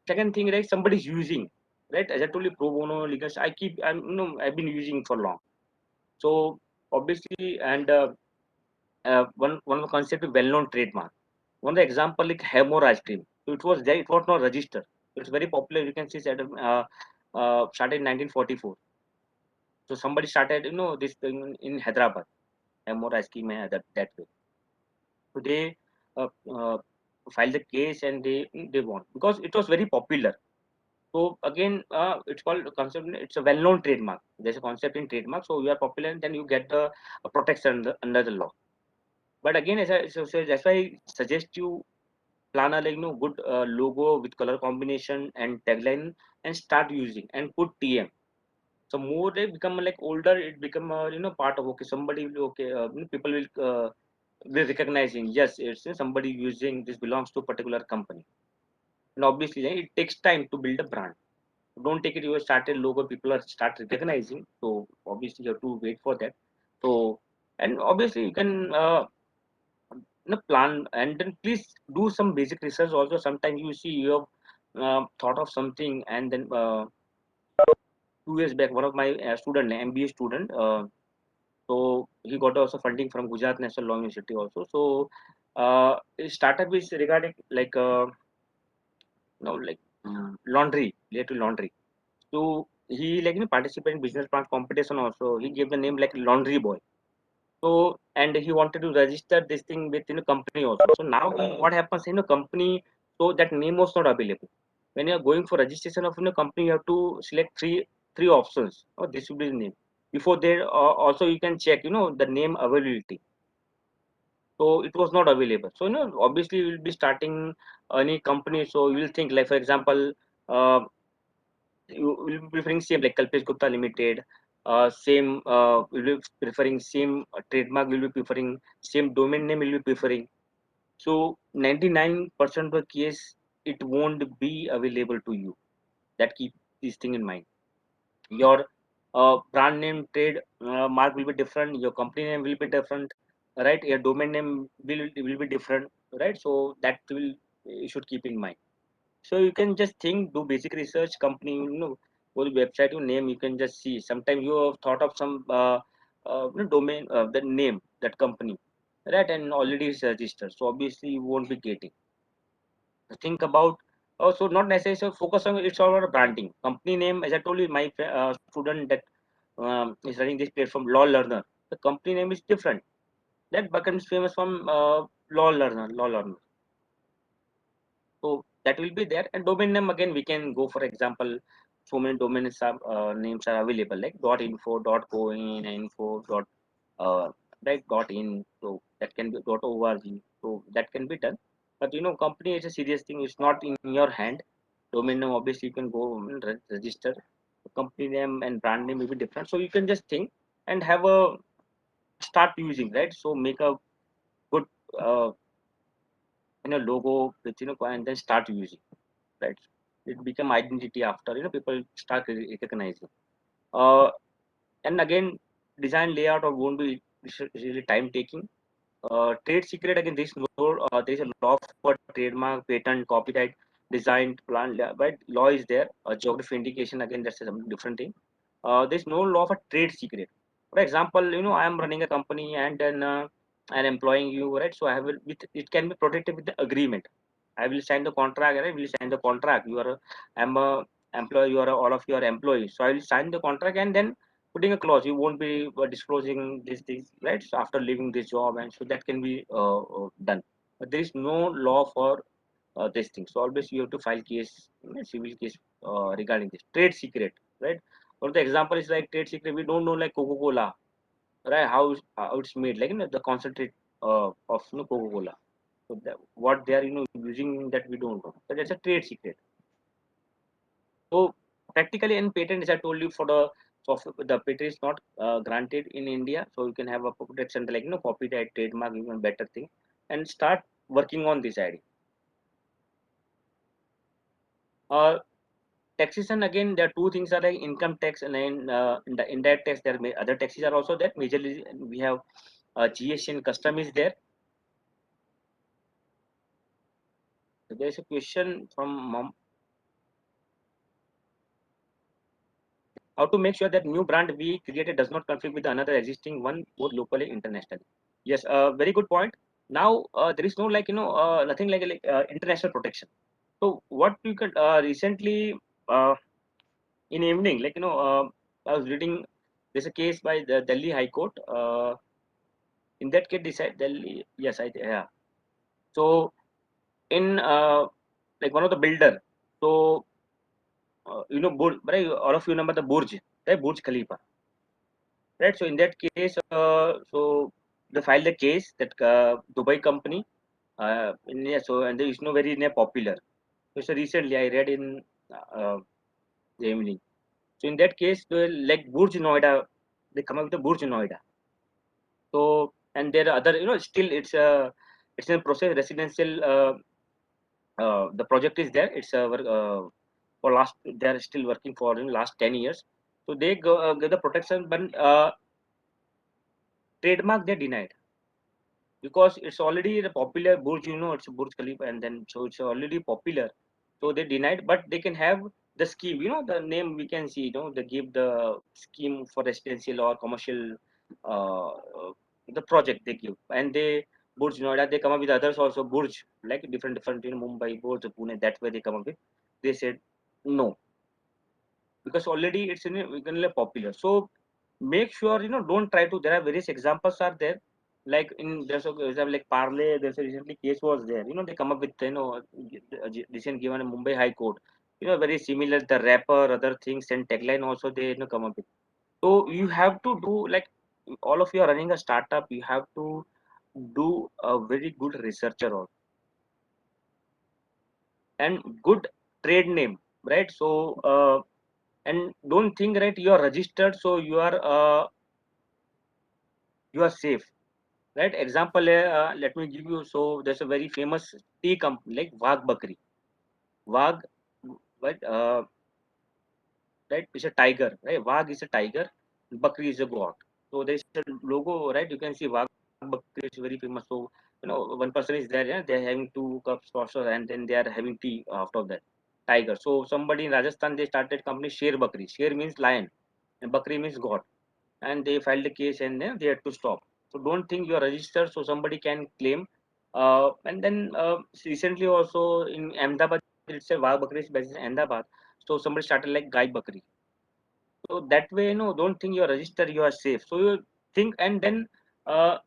second thing, right, somebody's using, right, as I told you, pro bono legal. I've been using for long. So obviously, and one of the concept is well-known trademark. One of the example like Hemor ice cream. So it was there. It was not registered. It's very popular. You can see started in 1944. So somebody started this thing in Hyderabad. Hemor ice cream that way. So they uh, uh, filed the case and they won because it was very popular. So again, it's called a concept. It's a well-known trademark. There's a concept in trademark. So you are popular, and then you get the protection under the law. But again, so that's why I suggest you plan a good logo with color combination and tagline, and start using and put TM. So more they become like older, it become part of, okay, somebody will, okay, people will recognizing, yes, it's somebody using this belongs to a particular company. And obviously it takes time to build a brand. Don't take it you have started logo, people are start recognizing, so obviously you have to wait for that. So, and obviously you can plan, and then please do some basic research also. Sometimes you see you have thought of something, and then 2 years back, one of my student, MBA student, so he got also funding from Gujarat National Law University also. So his startup is regarding like like laundry, related to laundry. So he participated in business plan competition also. He gave the name like Laundry Boy. So and he wanted to register this thing with company also. So now what happens in a company? So that name was not available. When you are going for registration of company, you have to select three options. Oh, this will be the name. Before there, also you can check the name availability. So it was not available. So obviously you will be starting any company. So you will think like, for example, uh, you will be preferring same like Kalpesh Gupta Limited, same will be preferring same trademark, will be preferring same domain name, will be preferring. So 99% of the case it won't be available to you. That keep this thing in mind. Your brand name trade mark will be different. Your company name will be different, right? Your domain name will be different, right? So that will you should keep in mind. So you can just think, do basic research, company, go to website, you name, you can just see. Sometimes you have thought of some domain, the name, that company, right? And already is registered. So obviously you won't be getting. Think about, also not necessarily focus on, it's all about branding. Company name, as I told you, my student that is running this platform, Law Learner. The company name is different. That becomes famous from Law Learner. So that will be there. And domain name, again, we can go, for example, so many domains are, names are available like .info, .coin, info, uh, right, .in. So that can be .org. So that can be done. But company is a serious thing. It's not in your hand. Domain name, obviously, you can go and register. Company name and brand name will be different. So you can just think and have a start using, right? So make a good uh, logo with and then start using, right? It become identity after people start recognizing. Uh, and again, design layout or won't be really time taking. Trade secret, again, there's a law for trademark, patent, copyright, design, plan, but law is there. Geography indication, again, that's a different thing. There's no law for trade secret. For example, I am running a company, and then I'm employing you, right? So I have it can be protected with the agreement. I will sign the contract, right? I will sign the contract. I'm a employee, all of you are employees. So I will sign the contract, and then putting a clause, you won't be disclosing these things, right? So after leaving this job, and so that can be done. But there is no law for this thing. So always you have to file case, civil case regarding this trade secret, right? For the example is like trade secret. We don't know like Coca-Cola, right? How it's made, like the concentrate of Coca-Cola. So what they are using, that we don't know. So that's a trade secret. So practically in patent, as I told you, for the software, the patent is not granted in India. So you can have a protection like copyright, trademark, even better thing, and start working on this idea. Uh, taxation again, there are two things are like income tax and then in the indirect tax. There are other taxes are also there. Majorly, we have GST and custom is there. So there is a question from mom. How to make sure that new brand we created does not conflict with another existing one, both locally and internationally? Yes, very good point. Now there is no like nothing like international protection. So what you could recently in evening, like I was reading. There's a case by the Delhi High Court. In that case, decide Delhi. Yes, yeah. So in like one of the builder. So right? All of you remember the Burj, right? Burj Khalifa, right? So in that case, so they filed a case that Dubai company. So and there is no very popular. So recently I read in the evening. So in that case, like Burj Noida, they come up with the Burj Noida. So and there are other, still it's in process residential. The project is there. It's for last they are still working for in last 10 years. So they get the protection, but trademark they denied because it's already the popular Burj. It's a Burj Khalifa, and then so it's already popular. So they denied, but they can have the scheme. The name we can see. They give the scheme for residential or commercial. The project they give, and they Burj Noida. They come up with others also Burj, like different. Mumbai, Burj, Pune. That way they come up with. They said no because already it's in popular. So make sure don't try to. There are various examples are there. Like in there's a example like Parle. There's a recently case was there. They come up with recent given in Mumbai High Court. Very similar the rapper other things and tagline also they come up with. So you have to do like all of you are running a startup. You have to do a very good researcher also and good trade name, right? So and don't think right you are registered so you are safe, right? Example, let me give you. So there's a very famous tea company like Wagh Bakri. Wagh, right? Right, it's a tiger, right? Wagh is a tiger, Bakri is a goat. So there's a logo, right? You can see Wagh Bakri is very famous. So one person is there, yeah, they're having two cups also, and then they are having tea after that tiger. So somebody in Rajasthan they started company Sher Bakri. Sher means lion and Bakri means goat, and they filed a case and then they had to stop. So don't think you are registered so somebody can claim. And then recently also in Ahmedabad, it's a Wagh Bakri is based in Ahmedabad. So somebody started like Gai Bakri. So that way, don't think you are registered, you are safe. So you think, and then uh,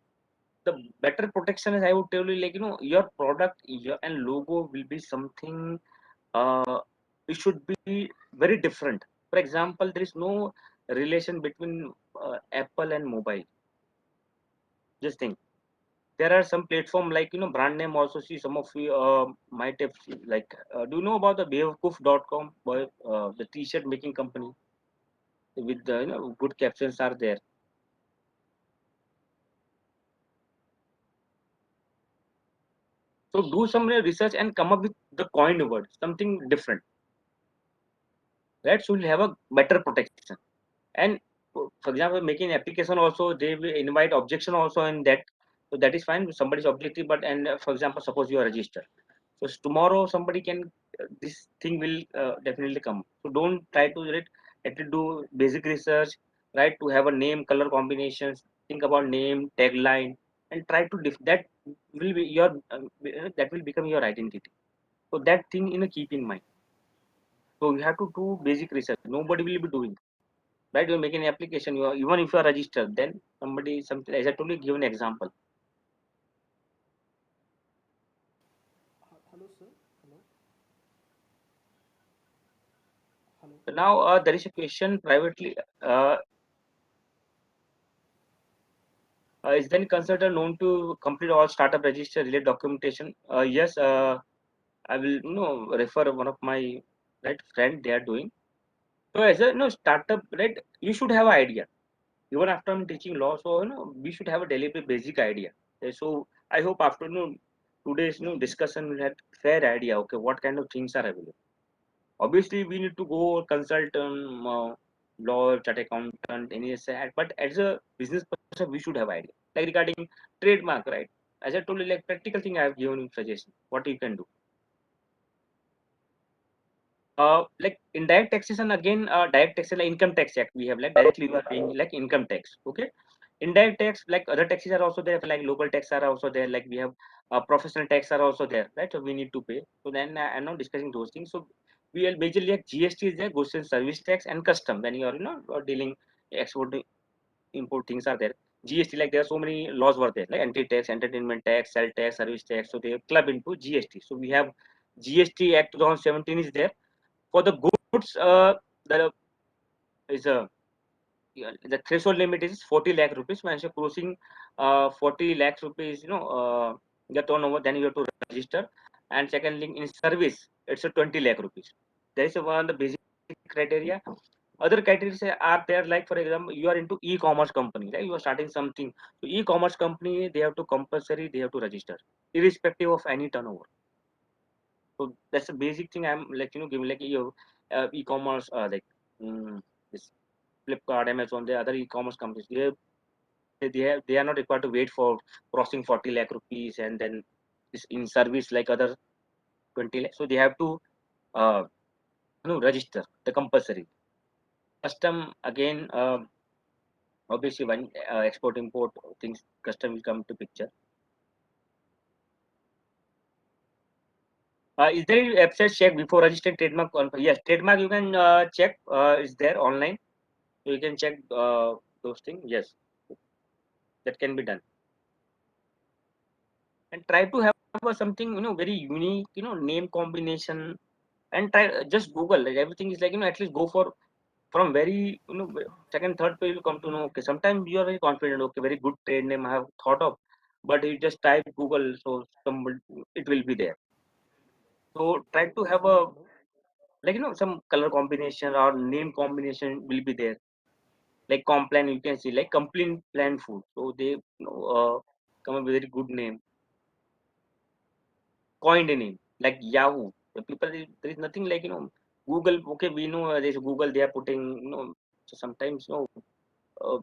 the better protection is I would tell you like your product and logo will be something. It should be very different. For example, there is no relation between Apple and mobile. Just think there are some platform like brand name also. See some of you might have like do you know about the Bewakoof.com, boy, the t-shirt making company with the good captions are there. So do some research and come up with the coin word, something different, right? So you'll have a better protection. And for example, making application also, they will invite objection also in that. So that is fine. Somebody's objective, but and for example, suppose you are registered. So tomorrow somebody can this thing will definitely come. So don't try to read. Have to do basic research, right? To have a name, color combinations. Think about name, tagline, and try to that will be your that will become your identity. So that thing keep in mind. So you have to do basic research. Nobody will be doing, right? You're making an application. You are, even if you are registered, then somebody something as I told you, give an example. Hello, sir. Hello. Hello. So now there is a question privately. Is then consultant known to complete all startup register related documentation? Yes, I will refer one of my right friend they are doing. So as a startup, right, you should have an idea. Even after I'm teaching law, so we should have a daily basic idea. So I hope after today's discussion we had fair idea. Okay, what kind of things are available. Obviously we need to go consult law, chart accountant, any SI, but as a business person we should have idea like regarding trademark, right? As I told you, like practical thing I have given you suggestion what you can do. Like indirect taxation again, direct taxation like income tax act we have, like directly you are paying like income tax. Okay, indirect tax like other taxes are also there, like local tax are also there, like we have professional tax are also there, right? So we need to pay. So then I'm not discussing those things. So we are majorly like GST is there, goods and service tax, and custom when you are dealing export import things are there. GST, like there are so many laws were there, like entry tax, entertainment tax, sell tax, service tax, so they club into GST. So we have GST Act 2017 is there. For the goods, the is a yeah, the threshold limit is 40 lakh rupees. Once you're crossing 40 lakhs rupees, the turnover, then you have to register. And second link in service, it's a 20 lakh rupees. There is one the basic criteria. Other criteria are there, like for example, you are into e-commerce company, right? You are starting something. So e-commerce company, they have to compulsory, they have to register, irrespective of any turnover. So that's a basic thing. I'm like giving like your e-commerce this Flipkart, Amazon, the other e-commerce companies. They are not required to wait for crossing 40 lakh rupees and then this in service like other 20 lakh. So they have to uh, register the compulsory. Custom again, obviously when export import things custom will come to picture. Is there any website check before registering trademark? Yes, trademark you can check. Is there online? So you can check those things. Yes, that can be done. And try to have something very unique, name combination, and try just Google. Like everything is like at least go for from very second, third page you come to know. Okay, sometimes you are very confident. Okay, very good trade name I have thought of, but you just type Google, so some it will be there. So try to have a Hello. like some color combination or name combination will be there. Like Complan, you can see like Complete Plan Food. So they come up with a very good name, coined name like Yahoo. The people there is nothing like Google. Okay, we know there's Google. They are putting so sometimes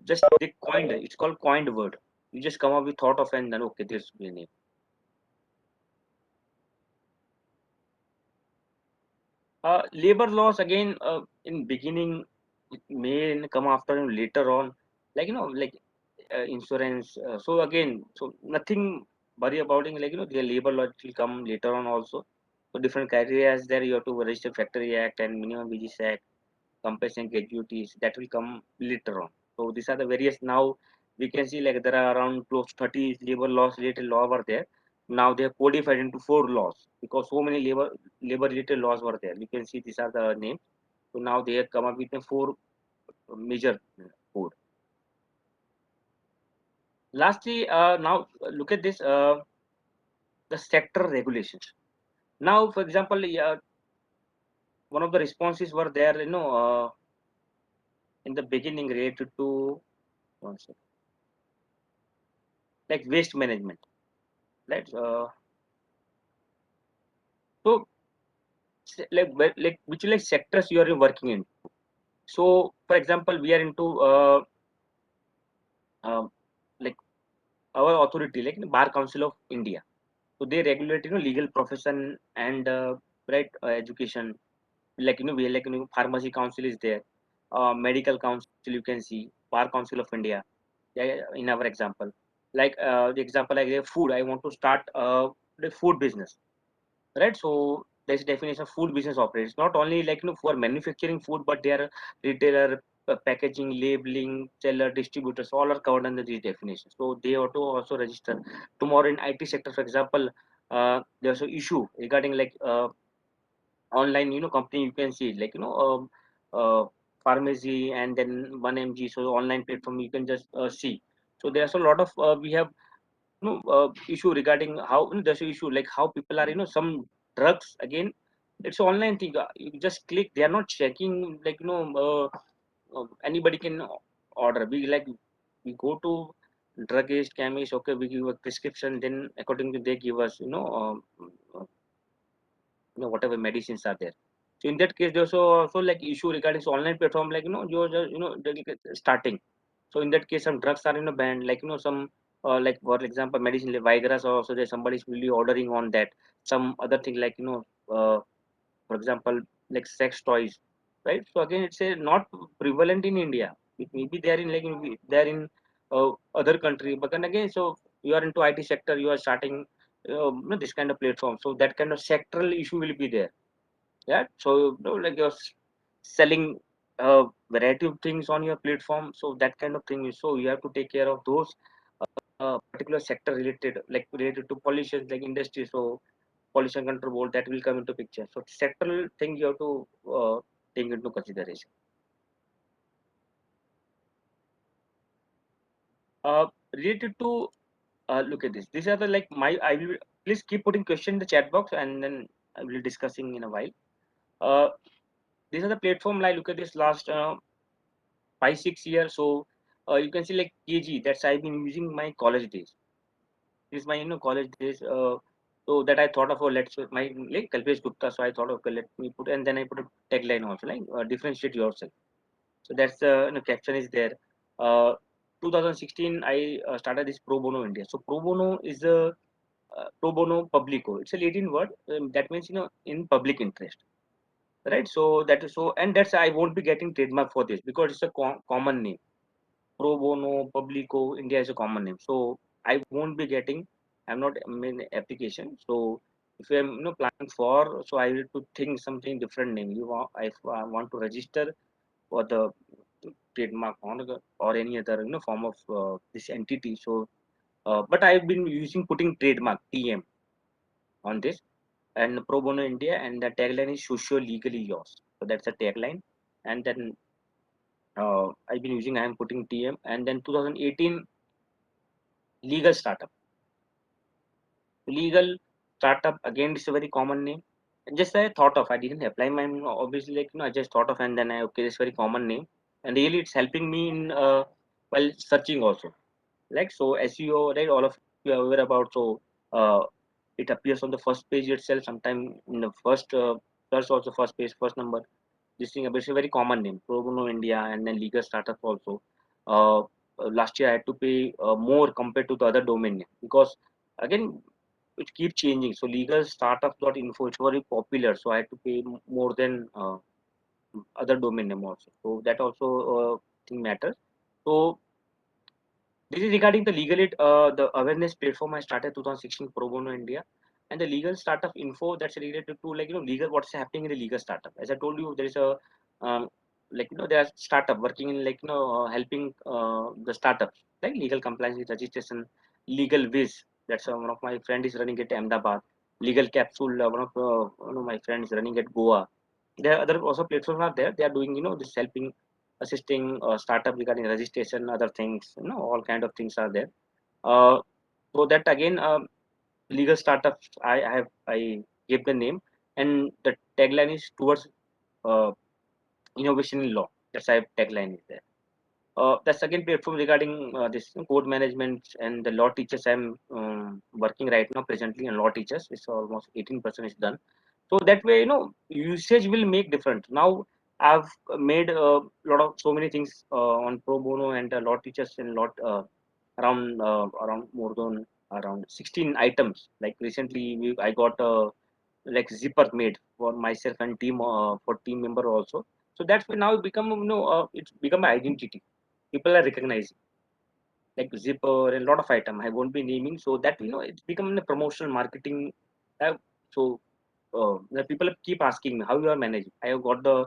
just they coined it. It's called coined word. You just come up with thought of and then okay, this will be a name. Labor laws again in beginning it may come after later on, like like insurance. So again, so nothing worry about it. Like the labor law will come later on also. So different criteria is there. You have to register Factory Act and Minimum Wages Act, compensation gratuities that will come later on. So these are the various now we can see like there are around close to 30 labor laws related law were there. Now they have codified into 4 laws because so many labor related laws were there. You can see these are the names. So now they have come up with the 4 major code. Lastly, now look at this the sector regulations. Now, for example, one of the responses were there, in the beginning related to one second, like waste management. Right. So like like which like sectors you are working in. So for example, we are into um, like our authority, like the Bar Council of India. So they regulate legal profession and right education. Like we like pharmacy council is there, medical council you can see, Bar Council of India. Yeah, yeah, in our example, like the example like food. I want to start the food business, right? So there's definition of food business operates not only like for manufacturing food, but they are retailer, packaging, labeling, seller, distributors, all are covered under these definitions. So they have to also register. Tomorrow in IT sector, for example, there's an issue regarding like online company you can see like pharmacy and then 1mg, so online platform you can just see. So there's a lot of we have issue regarding how there's an issue like how people are some drugs again, it's online thing. You just click, they are not checking like anybody can order. We like we go to druggist, chemist, okay, we give a prescription, then according to they give us whatever medicines are there. So in that case, there's also like issue regarding so online platform, like you're just, they're starting. So in that case, some drugs are banned, like some like for example, medicine like Viagra. So also there's somebody's really ordering on that. Some other thing like for example, like sex toys, right? So again, it's a not prevalent in India. It may be there in like maybe there in other country, but then again, so you are into IT sector, you are starting this kind of platform, so that kind of sectoral issue will be there. Yeah, so like you're selling a variety of things on your platform, so that kind of thing is, so you have to take care of those particular sector related, like related to pollution, like industry. So pollution control board, that will come into picture. So sectoral thing you have to take into consideration. Related to look at this. These are the like my. I will please keep putting question in the chat box, and then I will discussing in a while. Uh, these are the platform. Like look at this last 5 6 years. So you can see like KG. That's I've been using my college days. This is my college days. So that I thought of, oh, let's my like Kalpesh Gupta. So I thought, okay, let me put, and then I put a tagline also like differentiate yourself. So that's the caption is there. Uh, 2016 I started this Pro Bono India. So Pro Bono is a Pro Bono Publico. It's a Latin word that means in public interest, right? So that is so, and that's I won't be getting trademark for this because it's a common name. Pro Bono Publico India is a common name. So I won't be getting. I'm not in application. So if I'm planning for, so I will to think something different name. You want, if I want to register for the trademark on or any other form of this entity. So but I've been using putting trademark TM on this and Pro Bono India, and the tagline is socio legally yours. So that's a tagline. And then I've been using, I'm putting TM, and then 2018 legal startup. Legal startup again, it's a very common name. Just I thought of, I didn't apply my obviously, like I just thought of, and then I, okay, this very common name, and really it's helping me in while searching also. Like so SEO, right? All of you are aware about. So it appears on the first page itself. Sometime in the first search also, first page, first number. This thing is a very common name, Pro Bono India, and then legal startup also. Last year I had to pay more compared to the other domain name because again it keeps changing. So legal startup.info, it's very popular, so I had to pay more than other domain name also. So that also thing matters. So this is regarding the legal aid, the awareness platform I started 2016 Pro Bono India, and the legal startup info that's related to like legal, what's happening in the legal startup. As I told you, there is a like there are startup working in like helping the startups like legal compliance with registration, legal Viz. That's one of my friend is running at Ahmedabad. Legal Capsule, one of my friends running at Goa. There are other also platforms are there. They are doing this helping, assisting startup regarding registration, other things. All kind of things are there. Uh, so that again, legal startups. I gave the name, and the tagline is towards uh, innovation in law. That's I tagline is there. That's again platform regarding this code management and the law teachers. I'm working right now presently in law teachers. It's almost 18% is done. So that way usage will make different. Now I've made a lot of so many things on pro bono and a lot teachers and lot around more than around 16 items. Like recently I got like zipper made for myself and team for team member also. So that's why now it become it's become an identity. People are recognizing like zipper and a lot of item I won't be naming. So that it's become a promotional marketing. So the people keep asking me how you are managing. I have got the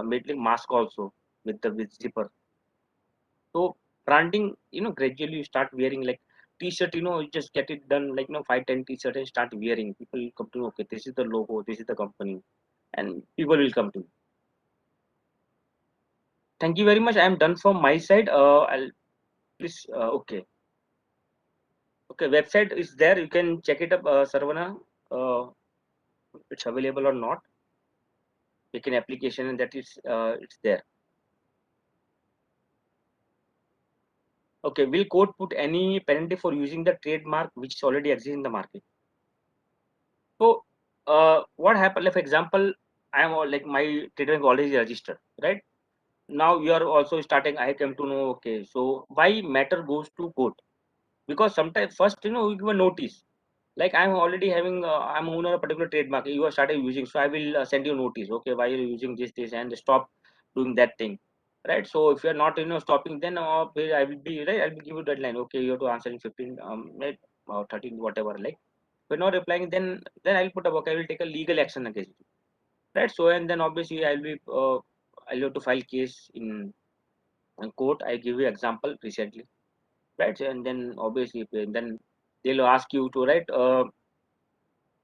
made like mask also with zipper. So branding, gradually you start wearing like t-shirt. You just get it done like 5 10 t-shirt and start wearing. People come to know, okay, this is the logo, this is the company, and people will come to me. Thank you very much. I am done from my side. I'll please okay. Okay, website is there. You can check it up, Sarvana. Uh, it's available or not. Take an application and that is it's there. Okay, will court put any penalty for using the trademark which already exists in the market? So what happened? Like, for example, I am all like my trademark already registered, right? Now you are also starting. I came to know, okay, so why matter goes to court? Because sometimes first, you give a notice. Like I'm already having, I'm owner of a particular trademark. You are started using, so I will send you notice. Okay, why you're using this, and stop doing that thing, right? So if you are not, stopping, then I will be right. I will give you deadline. Okay, you have to answer in 15, right, or 13, whatever. Like if you're not replying, then I'll put a work. I will take a legal action against you, right? So and then obviously I'll have to file case in court. I give you example recently, right? And then obviously then they'll ask you to write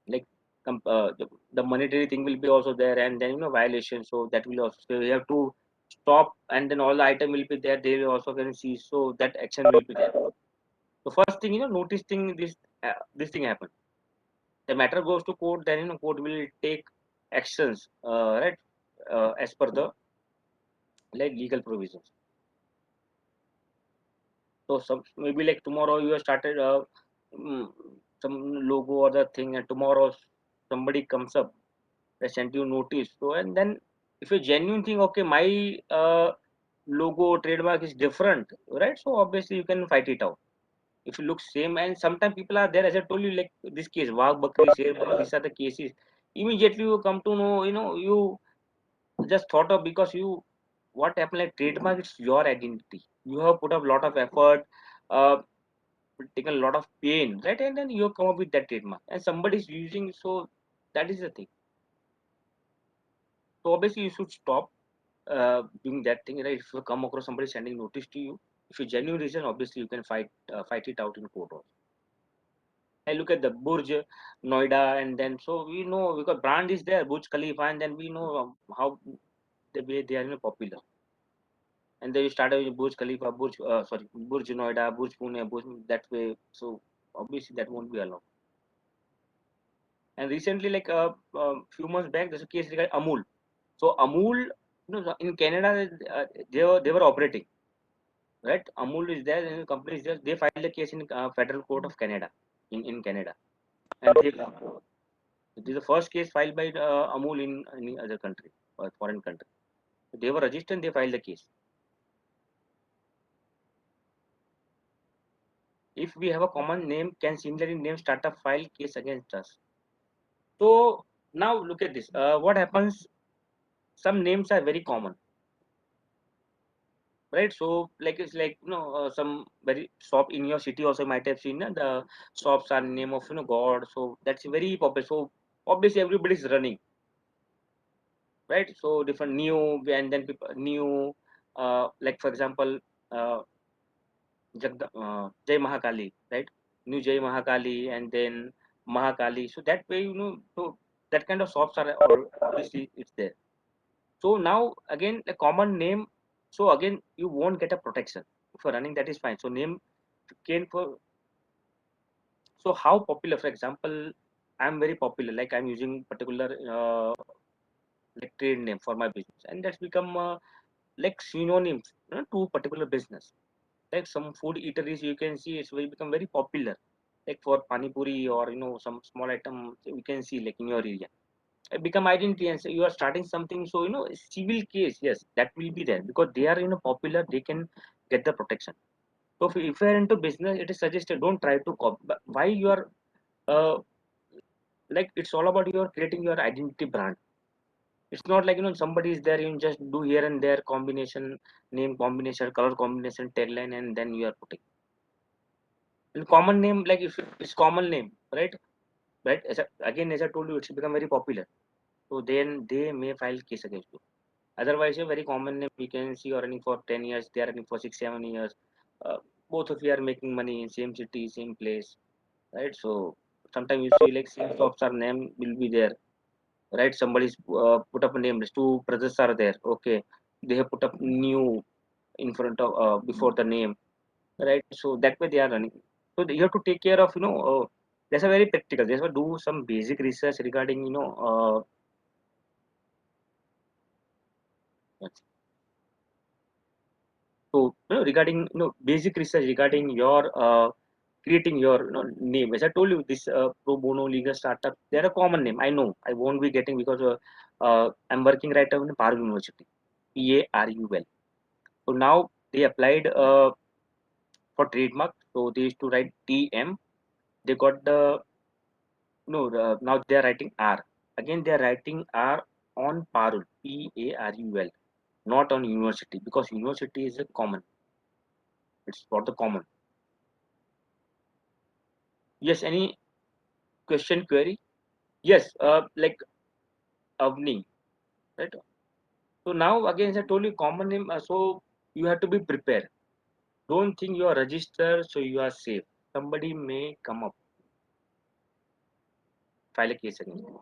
like the monetary thing will be also there, and then violation, so that will also, so you have to stop, and then all the item will be there, they will also can see, so that action will be there. The first thing, notice thing, this thing happen, the matter goes to court, then court will take actions, right, as per the like legal provisions. So some maybe like tomorrow you have started mm, some logo or the thing, and tomorrow somebody comes up, they send you notice. So and then if a genuine thing, okay, my logo trademark is different, right? So obviously you can fight it out. If you look same, and sometimes people are there, as I told you, like this case, Wagh Bakri, Sher Bakri, these are the cases. Immediately you come to know, you just thought of, because you what happened, like trademark, it's your identity. You have put up a lot of effort, uh, taken a lot of pain, right? And then you come up with that trademark, and somebody is using. So that is the thing. So obviously you should stop doing that thing, right? If you come across somebody sending notice to you, if you genuine reason, obviously you can fight it out in court also. I look at the Burj Noida, and then so we know, because brand is there, Burj Khalifa, and then we know how the way they are, popular. And then you started with Burj Khalifa, Burj Noida, Burj Pune, Burj, that way. So obviously that won't be allowed. And recently, like a few months back, there's a case regarding Amul. So Amul, in Canada, they were operating, right? Amul is there, and the company is there. They filed a case in federal court of Canada, in Canada, and this is the first case filed by Amul in any other country or foreign country. They were registered, and they filed the case. If we have a common name, can similarly name start a file case against us? So now look at this. What happens? Some names are very common, right? So like it's like, some very shop in your city also might have seen, the shops are name of, god, so that's very popular. So obviously everybody is running, right? So different new, and then people new, like for example, Jai Mahakali, right? New Jai Mahakali, and then Mahakali. So that way, so that kind of shops are obviously it's there. So now again a common name. So again you won't get a protection for running. That is fine. So name can for, so how popular? For example, I'm very popular. Like I'm using particular like trade name for my business, and that's become like synonyms, to particular business. Like some food eateries, you can see it's very become very popular. Like for pani puri, or some small item you can see like in your area. It become identity, and so you are starting something. So civil case, yes, that will be there, because they are popular. They can get the protection. So if you are into business, it is suggested don't try to copy. But why you are uh, like, it's all about your creating your identity brand. It's not like somebody is there, you just do here and there combination, name combination, color combination, tagline, and then you are putting in common name. Like if it's common name, right? Right, again, as I told you, it's become very popular. So then they may file case against you. Otherwise, a very common name, you can see you're running for 10 years, they are running for 6 7 years. uh, both of you are making money in same city, same place, right? So sometimes you see like same shops are name will be there, right? Somebody's put up a name, there's two brothers are there, okay, they have put up new in front of before the name, right? So that way they are running. So you have to take care of, that's a very practical. They have to do some basic research regarding, so regarding, basic research regarding your creating your, name. As I told you, this pro bono legal startup, they're a common name. I know I won't be getting, because I'm working right now in Parul University, PARUL. So now they applied for trademark. So they used to write TM. They got the no. Now they are writing R. Again they are writing R on Parul, PARUL, not on university, because university is a common. It's for the common. Yes. Any question query? Yes. Like Avni, right? So now again, as I told you, common name. So you have to be prepared. Don't think you are registered, so you are safe. Somebody may come up, file a case against you.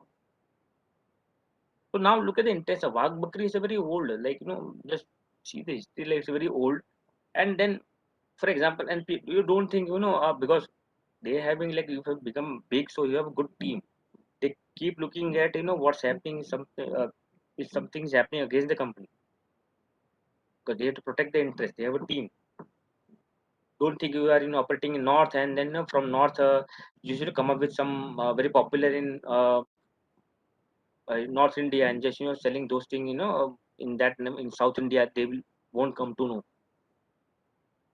So now look at the intent. Wagh Bakri is a very old, like just see the history, like it's very old. And then, for example, and you don't think because they having like you have become big, so you have a good team. They keep looking at what's happening. Something if something is happening against the company, because they have to protect the interest. They have a team. Don't think you are operating in north, and then from north you should come up with some very popular in North India, and just selling those things in that in South India they won't come to know,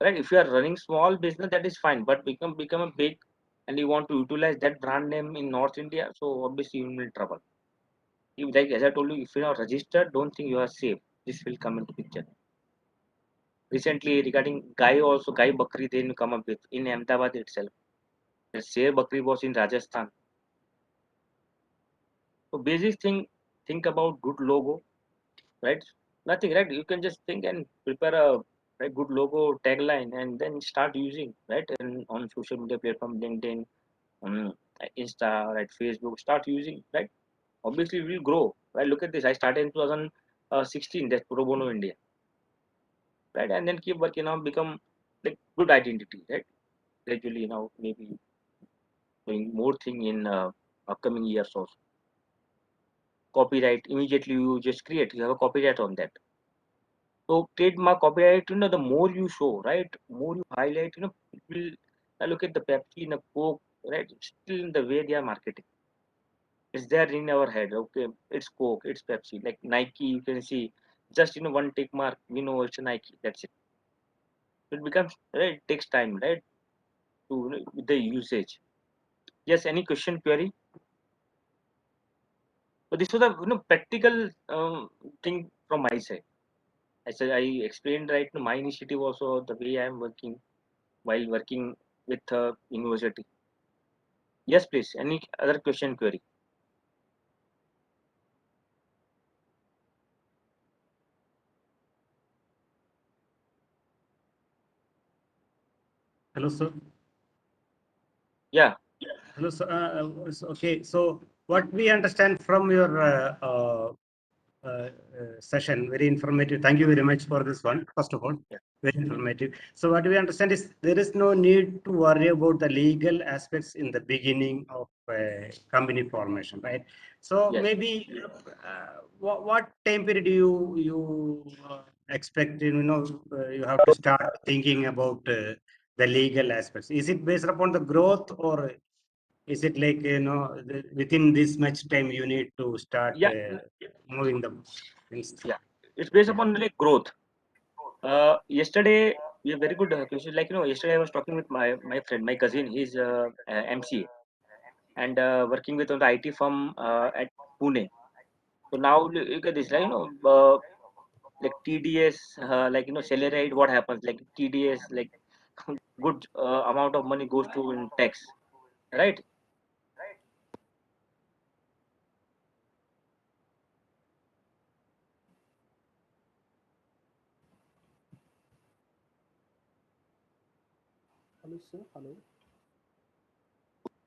right? If you are running small business, that is fine, but become a big, and you want to utilize that brand name in North India, so obviously you will in trouble. If, like as I told you, if you are registered, don't think you are safe. This will come into picture. Recently regarding Guy, also Guy Bakri they come up with in Ahmedabad itself. The Sher Bakri was in Rajasthan. So basic thing, think about good logo, right? Nothing, right? You can just think and prepare a right, good logo tagline and then start using, right? And on social media platform, LinkedIn, um, Insta, right, Facebook, start using, right? Obviously, we will grow, right? Look at this. I started in 2016, that's Pro Bono India, right? And then keep working on become like good identity, right? Gradually, now maybe doing more thing in upcoming years also. Copyright immediately you just create. You have a copyright on that. So trademark copyright, the more you show, right, more you highlight, it will look at the Pepsi and the Coke, right? It's still in the way they are marketing. It's there in our head. Okay, it's Coke, it's Pepsi. Like Nike, you can see just one tick mark, we know it's a Nike. That's it. It becomes right. It takes time, right, to with the usage. Yes. Any question query? So this was a practical thing from my side. I said I explained right my initiative also the way I am working while working with university. Yes, please. Any other question query? Hello, sir. Yeah. Hello, sir. Okay. So what we understand from your session, very informative. Thank you very much for this one. First of all, Yeah. very informative. So what we understand is there is no need to worry about the legal aspects in the beginning of company formation, right? So Yes. maybe what time period do you expect? You have to start thinking about the legal aspects. Is it based upon the growth, or is it like within this much time you need to start Yeah. moving the things? Yeah. It's based Yeah. upon like growth. Yesterday we have very good question. Like yesterday I was talking with my friend, my cousin. He's MCA and working with on the IT firm at Pune. So now look at this, like like TDS, like salary, what happens? Like TDS, like good amount of money goes to in tax, right? Hello, sir. Hello.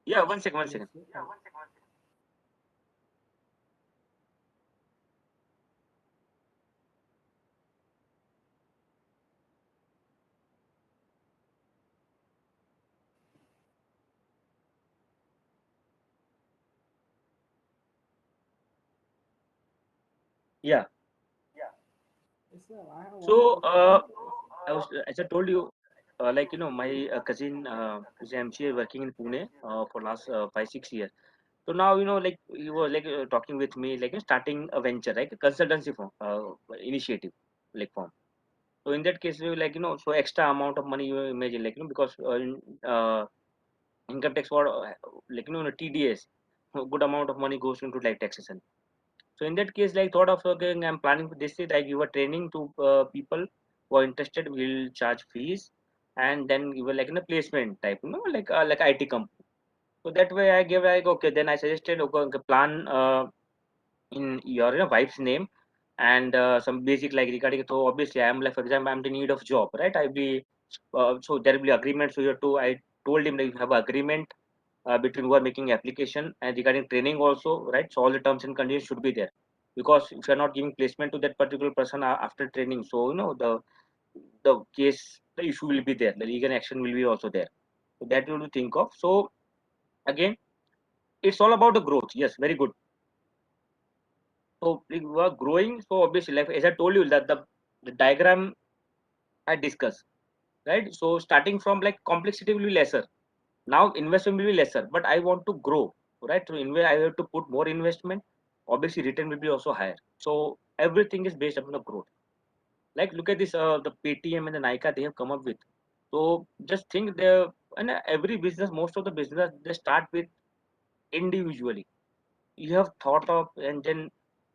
Yeah. One second. One Yes, second. sir. Hello. Yeah. Yes, sir. I have one So question. I was, as I told you, like my cousin is MCA working in Pune for last 5 6 years. So now, like you were like talking with me, like starting a venture, like a consultancy firm, initiative, like form. So in that case, you like so extra amount of money you imagine, like because income tax for like TDS, good amount of money goes into like taxation. So in that case, like thought of okay, I'm planning for this, like you were training to people who are interested, will charge fees, and then you were like in a placement type, like IT company. So that way I gave like okay, then I suggested okay, plan in your wife's name and some basic like regarding. So obviously I am like, for example, I'm in need of job, right? I be so there will be agreement. So you have to, I told him that you have an agreement between who are making application and regarding training also, right? So all the terms and conditions should be there, because if you are not giving placement to that particular person after training, so the case, the issue will be there, the legal action will be also there. So that you have to think of. So again, it's all about the growth. Yes, very good. So we were growing. So obviously, like as I told you, that the diagram I discussed, right? So starting from like complexity will be lesser. Now investment will be lesser, but I want to grow, right? To invest, I have to put more investment. Obviously, return will be also higher. So everything is based upon the growth. Like look at this, the Paytm and the Nykaa they have come up with. So just think they, and every business, most of the business they start with individually. You have thought of, and then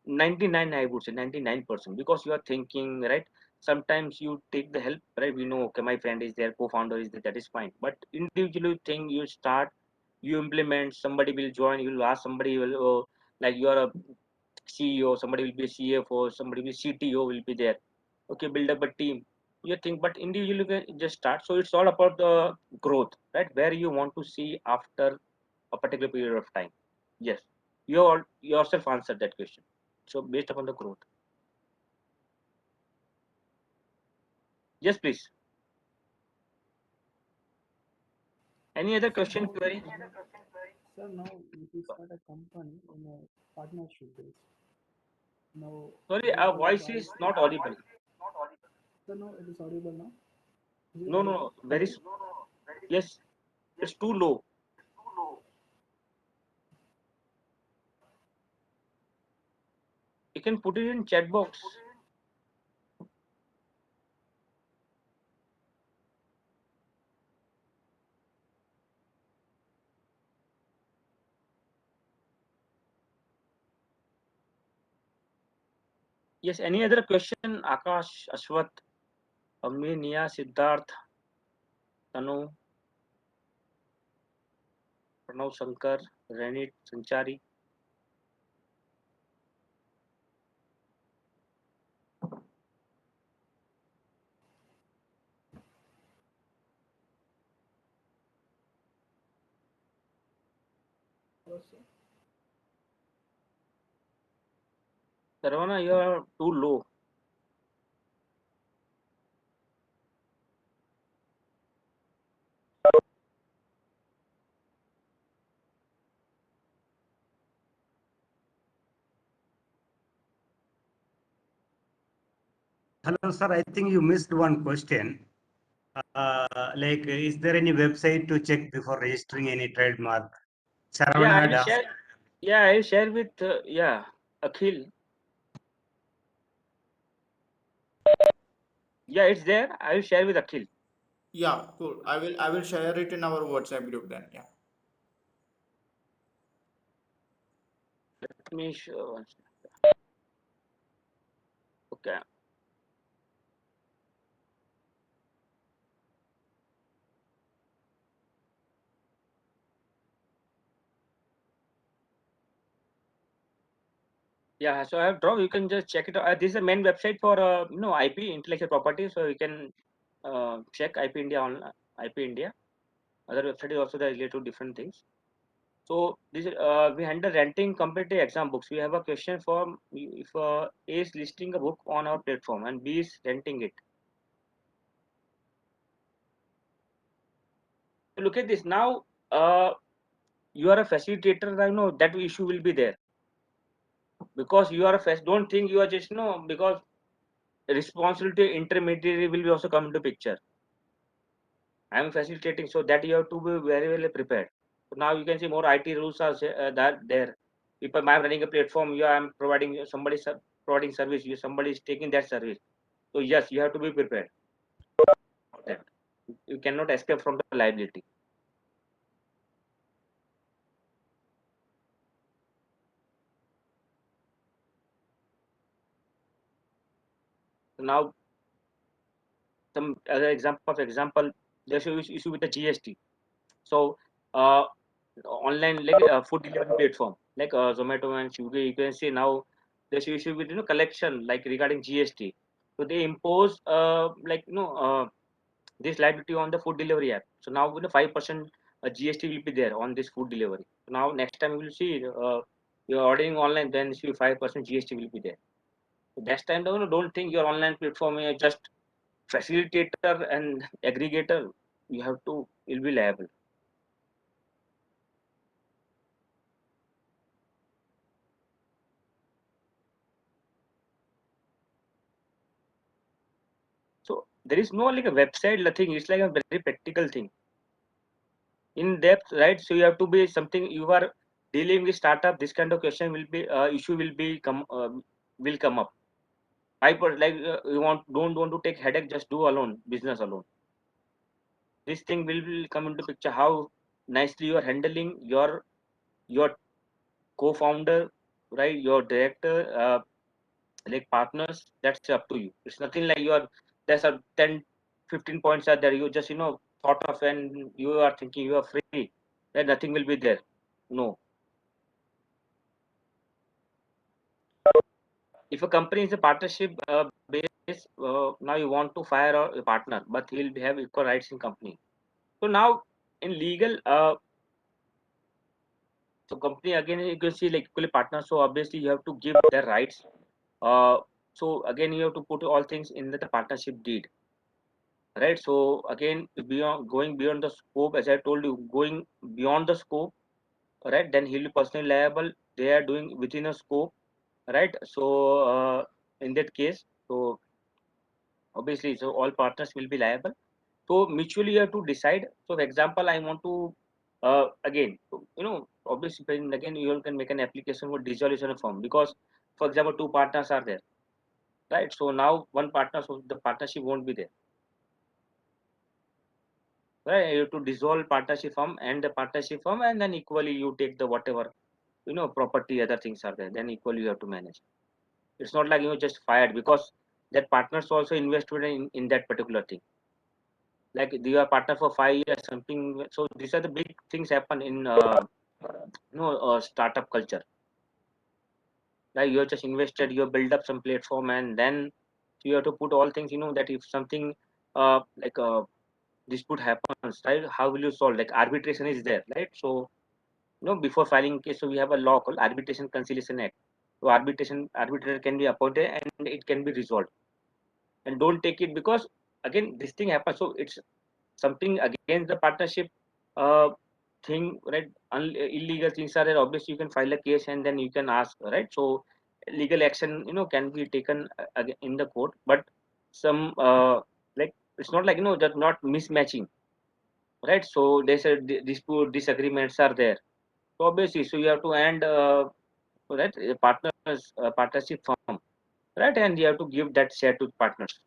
99, I would say 99%, because you are thinking, right? Sometimes you take the help, right? We know okay, my friend is there, co-founder is there, that is fine. But individually thing, you start, you implement, somebody will join, you will ask somebody, will like you are a CEO, somebody will be a CFO, somebody will CTO will be there. Okay, build up a team. You think, but individually you can just start. So it's all about the growth, right? Where you want to see after a particular period of time. Yes, you all yourself answered that question. So based upon the growth. Yes, please. Any other question, query? Sir, now if you start a company in a partnership base, now Sorry, both our of the voice guys. is not audible. Sir, now it is audible now. Is it No, no, audible? no. Very. Hello? Yes, it's too low. You can put it in chat box. Yes. Any other question? Akash, Ashwat, Ammi, Nia, Siddharth, Tanu, Pranav, Shankar, Renit, Sanchari. Hello, sir. Sarvana, you are too low. Hello, sir. I think you missed one question. Like, is there any website to check before registering any trademark? Yeah, Saravana I had will asked. share. Yeah, I will share with yeah, Akhil. Yeah, it's there. I will share with Akhil. Yeah, cool. I will share it in our WhatsApp group then. Yeah. Let me show. Okay. Yeah, so I have dropped. You can just check it out. This is the main website for IP, intellectual property. So you can check IP India on IP India. Other website is also there related to different things. So this is, we handle renting competitive exam books. We have a question for if A is listing a book on our platform and B is renting it. So look at this now. You are a facilitator. I know that issue will be there because you are a fast. Don't think you are just because responsibility intermediary will be also come into picture. I am facilitating, so that you have to be very well prepared. So now you can see more IT rules are that there. If I'm running a platform, yeah, I'm providing providing service, somebody is taking that service. So yes, you have to be prepared for that. You cannot escape from the liability. So now some other example, there's issue with the GST. So online like food delivery platform like Zomato and Swiggy, you can see now there's issue with collection like regarding GST. So they impose this liability on the food delivery app. So now 5% GST will be there on this food delivery. So now next time you will see you're ordering online, then see 5% GST will be there. So that time don't think your online platform is just facilitator and aggregator. You have to will be liable. So there is no like a website thing. It's like a very practical thing. In depth, right? So you have to be something you are dealing with startup. This kind of question will be issue will come up. You don't want to take headache. Just do alone business alone. This thing will come into picture. How nicely you are handling your co-founder, right? Your director, like partners. That's up to you. It's nothing like there's a 10, 15 points are there. You just thought of and you are thinking you are free. Then nothing will be there. No. If a company is a partnership base, now you want to fire a partner, but he'll have equal rights in company. So now in legal, so company again you can see like equally partner. So obviously you have to give their rights. Uh, so again you have to put all things in the partnership deed, right? So again beyond going beyond the scope, as I told you, going beyond the scope, right? Then he'll be personally liable. They are doing within a scope, right? So in that case, so obviously so all partners will be liable. So mutually you have to decide. So for example, I want to again obviously then again you can make an application for dissolution of firm, because for example two partners are there, right? So now one partner, so the partnership won't be there, right? You have to dissolve partnership firm and the partnership firm, and then equally you take the whatever property, other things are there, then equally you have to manage. It's not like just fired, because that partners also invested in that particular thing. Like you are partner for 5 years something. So these are the big things happen in startup culture. Like you have just invested, you have built up some platform, and then you have to put all things, that if something like dispute happens, right? How will you solve? Like arbitration is there, right? So before filing case, so we have a law called Arbitration Conciliation Act. So arbitrator can be appointed and it can be resolved. And don't take it, because again this thing happens. So it's something against the partnership uh, thing, right? Illegal things are there. Obviously, you can file a case and then you can ask, right? So legal action, can be taken in the court. But some like it's not like that not mismatching, right? So there's a dispute, disagreements are there. So obviously, so you have to end right partners partnership firm, right? And you have to give that share to partners.